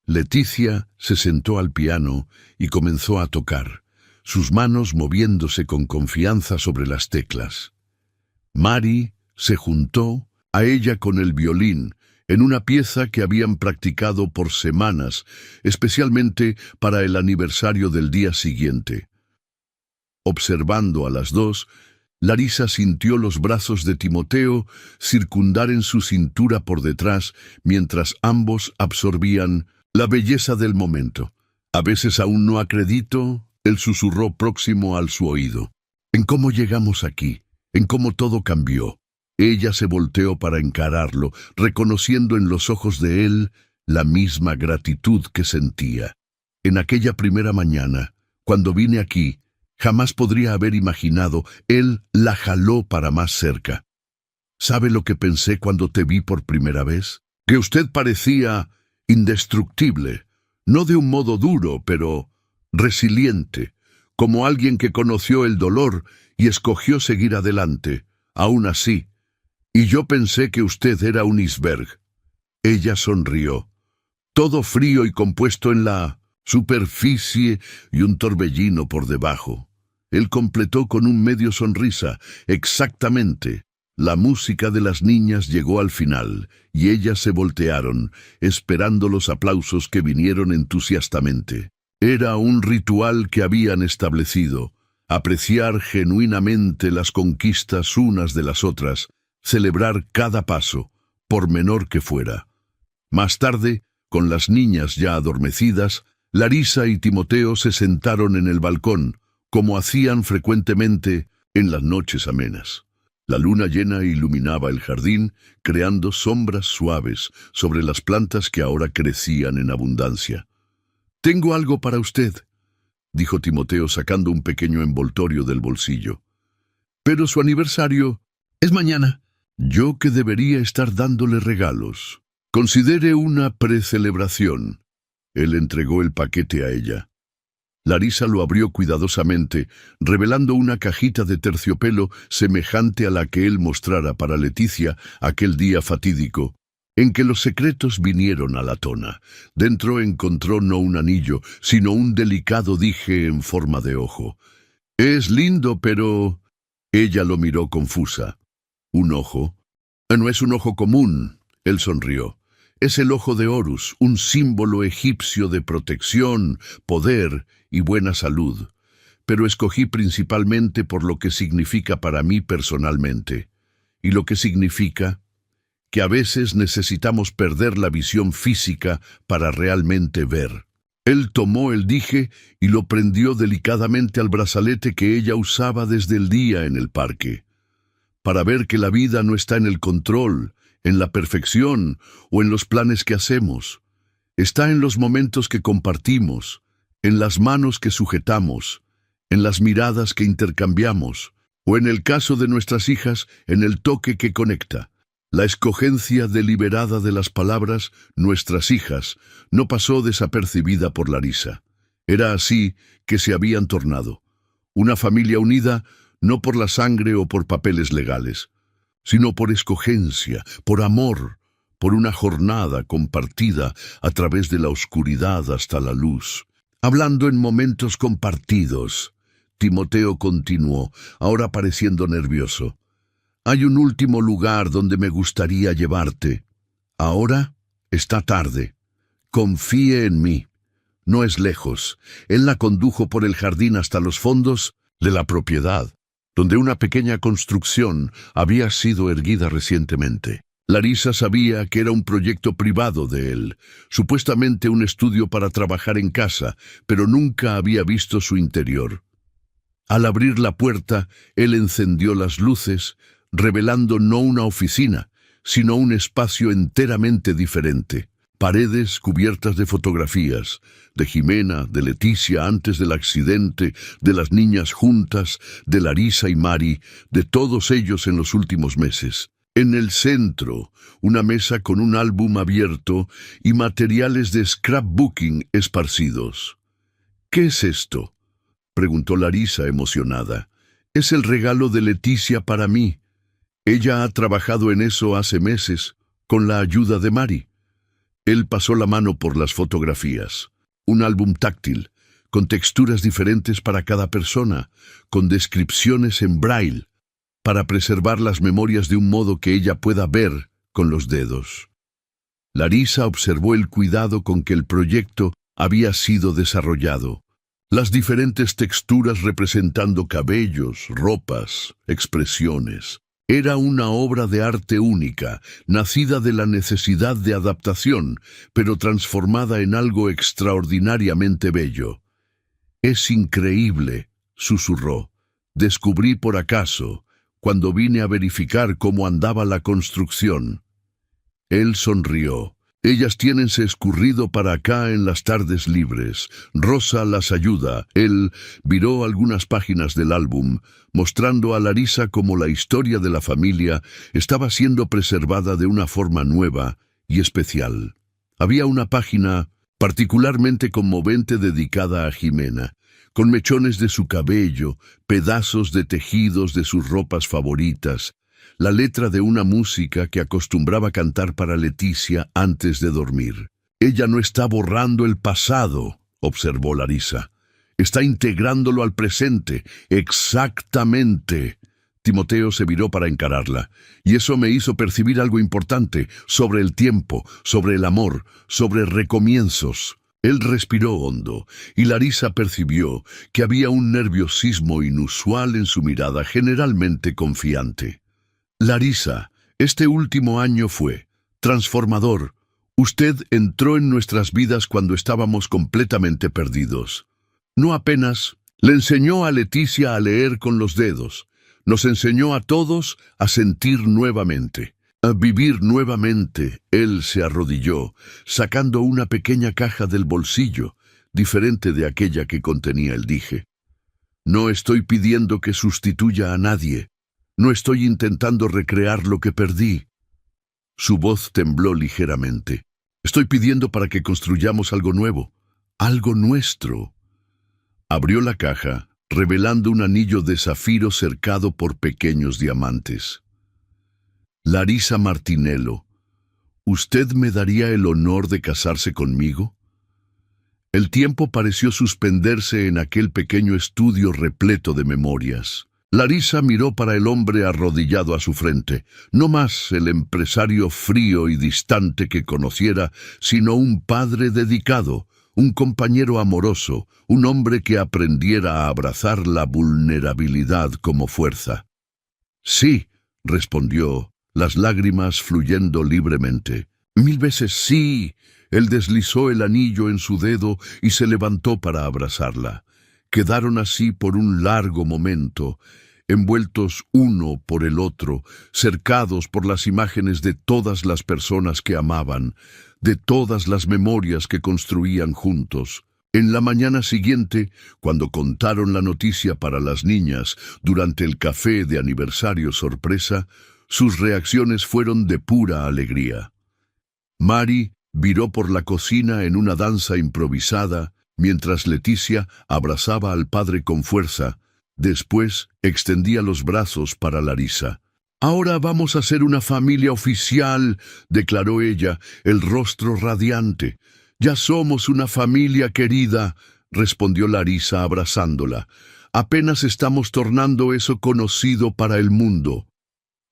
Leticia se sentó al piano y comenzó a tocar. sus manos moviéndose con confianza sobre las teclas. Mari se juntó a ella con el violín, en una pieza que habían practicado por semanas, especialmente para el aniversario del día siguiente. Observando a las dos, Larisa sintió los brazos de Timoteo circundar en su cintura por detrás, mientras ambos absorbían la belleza del momento. A veces aún no acredito, él susurró próximo al su oído. En cómo llegamos aquí, en cómo todo cambió. Ella se volteó para encararlo, reconociendo en los ojos de él la misma gratitud que sentía. En aquella primera mañana, cuando vine aquí, jamás podría haber imaginado, él la jaló para más cerca. ¿Sabe lo que pensé cuando te vi por primera vez? Que usted parecía indestructible, no de un modo duro, pero resiliente, como alguien que conoció el dolor y escogió seguir adelante, aún así. Y yo pensé que usted era un iceberg. Ella sonrió. Todo frío y compuesto en la superficie y un torbellino por debajo. Él completó con un medio sonrisa. Exactamente. La música de las niñas llegó al final, y ellas se voltearon, esperando los aplausos que vinieron entusiastamente. Era un ritual que habían establecido, apreciar genuinamente las conquistas unas de las otras, celebrar cada paso, por menor que fuera. Más tarde, con las niñas ya adormecidas, Larisa y Timoteo se sentaron en el balcón, como hacían frecuentemente en las noches amenas. La luna llena iluminaba el jardín, creando sombras suaves sobre las plantas que ahora crecían en abundancia. «Tengo algo para usted», dijo Timoteo sacando un pequeño envoltorio del bolsillo. «Pero su aniversario es mañana». «Yo que debería estar dándole regalos. Considere una precelebración». Él entregó el paquete a ella. Larisa lo abrió cuidadosamente, revelando una cajita de terciopelo semejante a la que él mostrara para Leticia aquel día fatídico, en que los secretos vinieron a la tona. Dentro encontró no un anillo, sino un delicado dije en forma de ojo. «Es lindo, pero...» Ella lo miró confusa. «¿Un ojo?» «No es un ojo común», él sonrió. «Es el ojo de Horus, un símbolo egipcio de protección, poder y buena salud. Pero escogí principalmente por lo que significa para mí personalmente. Y lo que significa que a veces necesitamos perder la visión física para realmente ver». Él tomó el dije y lo prendió delicadamente al brazalete que ella usaba desde el día en el parque. Para ver que la vida no está en el control, en la perfección o en los planes que hacemos. Está en los momentos que compartimos, en las manos que sujetamos, en las miradas que intercambiamos, o en el caso de nuestras hijas, en el toque que conecta. La escogencia deliberada de las palabras, nuestras hijas, no pasó desapercibida por Larisa. Era así que se habían tornado. Una familia unida no por la sangre o por papeles legales, sino por escogencia, por amor, por una jornada compartida a través de la oscuridad hasta la luz. Hablando en momentos compartidos, Timoteo continuó, ahora pareciendo nervioso. «Hay un último lugar donde me gustaría llevarte. Ahora está tarde. Confíe en mí. No es lejos». Él la condujo por el jardín hasta los fondos de la propiedad, donde una pequeña construcción había sido erguida recientemente. Larisa sabía que era un proyecto privado de él, supuestamente un estudio para trabajar en casa, pero nunca había visto su interior. Al abrir la puerta, él encendió las luces, revelando no una oficina, sino un espacio enteramente diferente. Paredes cubiertas de fotografías, de Jimena, de Leticia antes del accidente, de las niñas juntas, de Larisa y Mari, de todos ellos en los últimos meses. En el centro, una mesa con un álbum abierto y materiales de scrapbooking esparcidos. «¿Qué es esto?», preguntó Larisa emocionada. «Es el regalo de Leticia para mí. Ella ha trabajado en eso hace meses, con la ayuda de Mari». Él pasó la mano por las fotografías. Un álbum táctil, con texturas diferentes para cada persona, con descripciones en braille, para preservar las memorias de un modo que ella pueda ver con los dedos. Larisa observó el cuidado con que el proyecto había sido desarrollado. Las diferentes texturas representando cabellos, ropas, expresiones. Era una obra de arte única, nacida de la necesidad de adaptación, pero transformada en algo extraordinariamente bello. «Es increíble», susurró. «Descubrí por acaso, cuando vine a verificar cómo andaba la construcción». Él sonrió. «Ellas tienense escurrido para acá en las tardes libres. Rosa las ayuda». Él viró algunas páginas del álbum, mostrando a Larisa cómo la historia de la familia estaba siendo preservada de una forma nueva y especial. Había una página particularmente conmovente dedicada a Jimena, con mechones de su cabello, pedazos de tejidos de sus ropas favoritas, la letra de una música que acostumbraba cantar para Leticia antes de dormir. «Ella no está borrando el pasado», observó Larisa. «Está integrándolo al presente». «Exactamente». Timoteo se viró para encararla, y eso me hizo percibir algo importante sobre el tiempo, sobre el amor, sobre recomienzos. Él respiró hondo, y Larisa percibió que había un nerviosismo inusual en su mirada, generalmente confiante. «Larisa, este último año fue transformador. Usted entró en nuestras vidas cuando estábamos completamente perdidos. No apenas le enseñó a Leticia a leer con los dedos, nos enseñó a todos a sentir nuevamente, a vivir nuevamente». Él se arrodilló, sacando una pequeña caja del bolsillo, diferente de aquella que contenía el dije. «No estoy pidiendo que sustituya a nadie. No estoy intentando recrear lo que perdí». Su voz tembló ligeramente. «Estoy pidiendo para que construyamos algo nuevo, algo nuestro». Abrió la caja, revelando un anillo de zafiro cercado por pequeños diamantes. «Larisa Martinello, ¿usted me daría el honor de casarse conmigo?» El tiempo pareció suspenderse en aquel pequeño estudio repleto de memorias. Larisa miró para el hombre arrodillado a su frente, no más el empresario frío y distante que conociera, sino un padre dedicado, un compañero amoroso, un hombre que aprendiera a abrazar la vulnerabilidad como fuerza. «Sí», respondió, las lágrimas fluyendo libremente. «1000 veces sí». Él deslizó el anillo en su dedo y se levantó para abrazarla. Quedaron así por un largo momento, envueltos uno por el otro, cercados por las imágenes de todas las personas que amaban, de todas las memorias que construían juntos. En la mañana siguiente, cuando contaron la noticia para las niñas durante el café de aniversario sorpresa, sus reacciones fueron de pura alegría. Mari viró por la cocina en una danza improvisada, mientras Leticia abrazaba al padre con fuerza. Después extendía los brazos para Larisa. «Ahora vamos a ser una familia oficial», declaró ella, el rostro radiante. «Ya somos una familia querida», respondió Larisa abrazándola. «Apenas estamos tornando eso conocido para el mundo».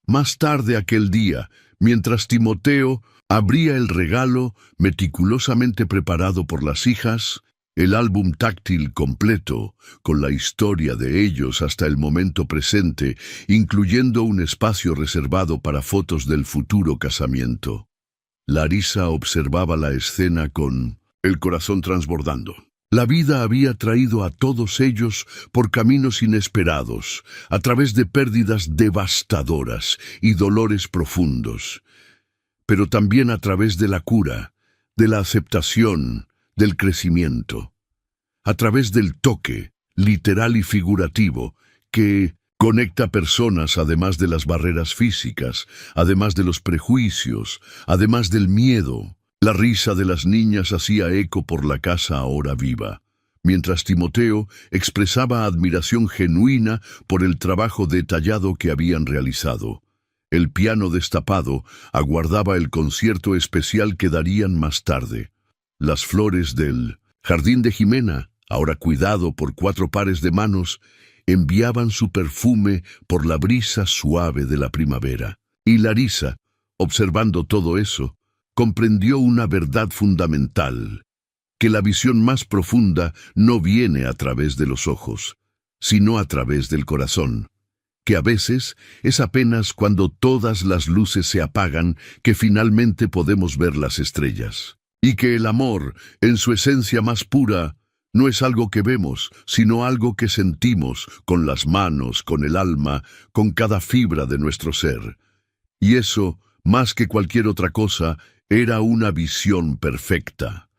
Más tarde aquel día, mientras Timoteo abría el regalo meticulosamente preparado por las hijas, el álbum táctil completo, con la historia de ellos hasta el momento presente, incluyendo un espacio reservado para fotos del futuro casamiento. Larisa observaba la escena con el corazón transbordando. La vida había traído a todos ellos por caminos inesperados, a través de pérdidas devastadoras y dolores profundos, pero también a través de la cura, de la aceptación, del crecimiento, a través del toque, literal y figurativo, que conecta personas además de las barreras físicas, además de los prejuicios, además del miedo. La risa de las niñas hacía eco por la casa ahora viva, mientras Timoteo expresaba admiración genuina por el trabajo detallado que habían realizado. El piano destapado aguardaba el concierto especial que darían más tarde. Las flores del jardín de Jimena ahora cuidado por 4 pares de manos, enviaban su perfume por la brisa suave de la primavera. Y Larisa, observando todo eso, comprendió una verdad fundamental, que la visión más profunda no viene a través de los ojos, sino a través del corazón, que a veces es apenas cuando todas las luces se apagan que finalmente podemos ver las estrellas. Y que el amor, en su esencia más pura, no es algo que vemos, sino algo que sentimos con las manos, con el alma, con cada fibra de nuestro ser. Y eso, más que cualquier otra cosa, era una visión perfecta.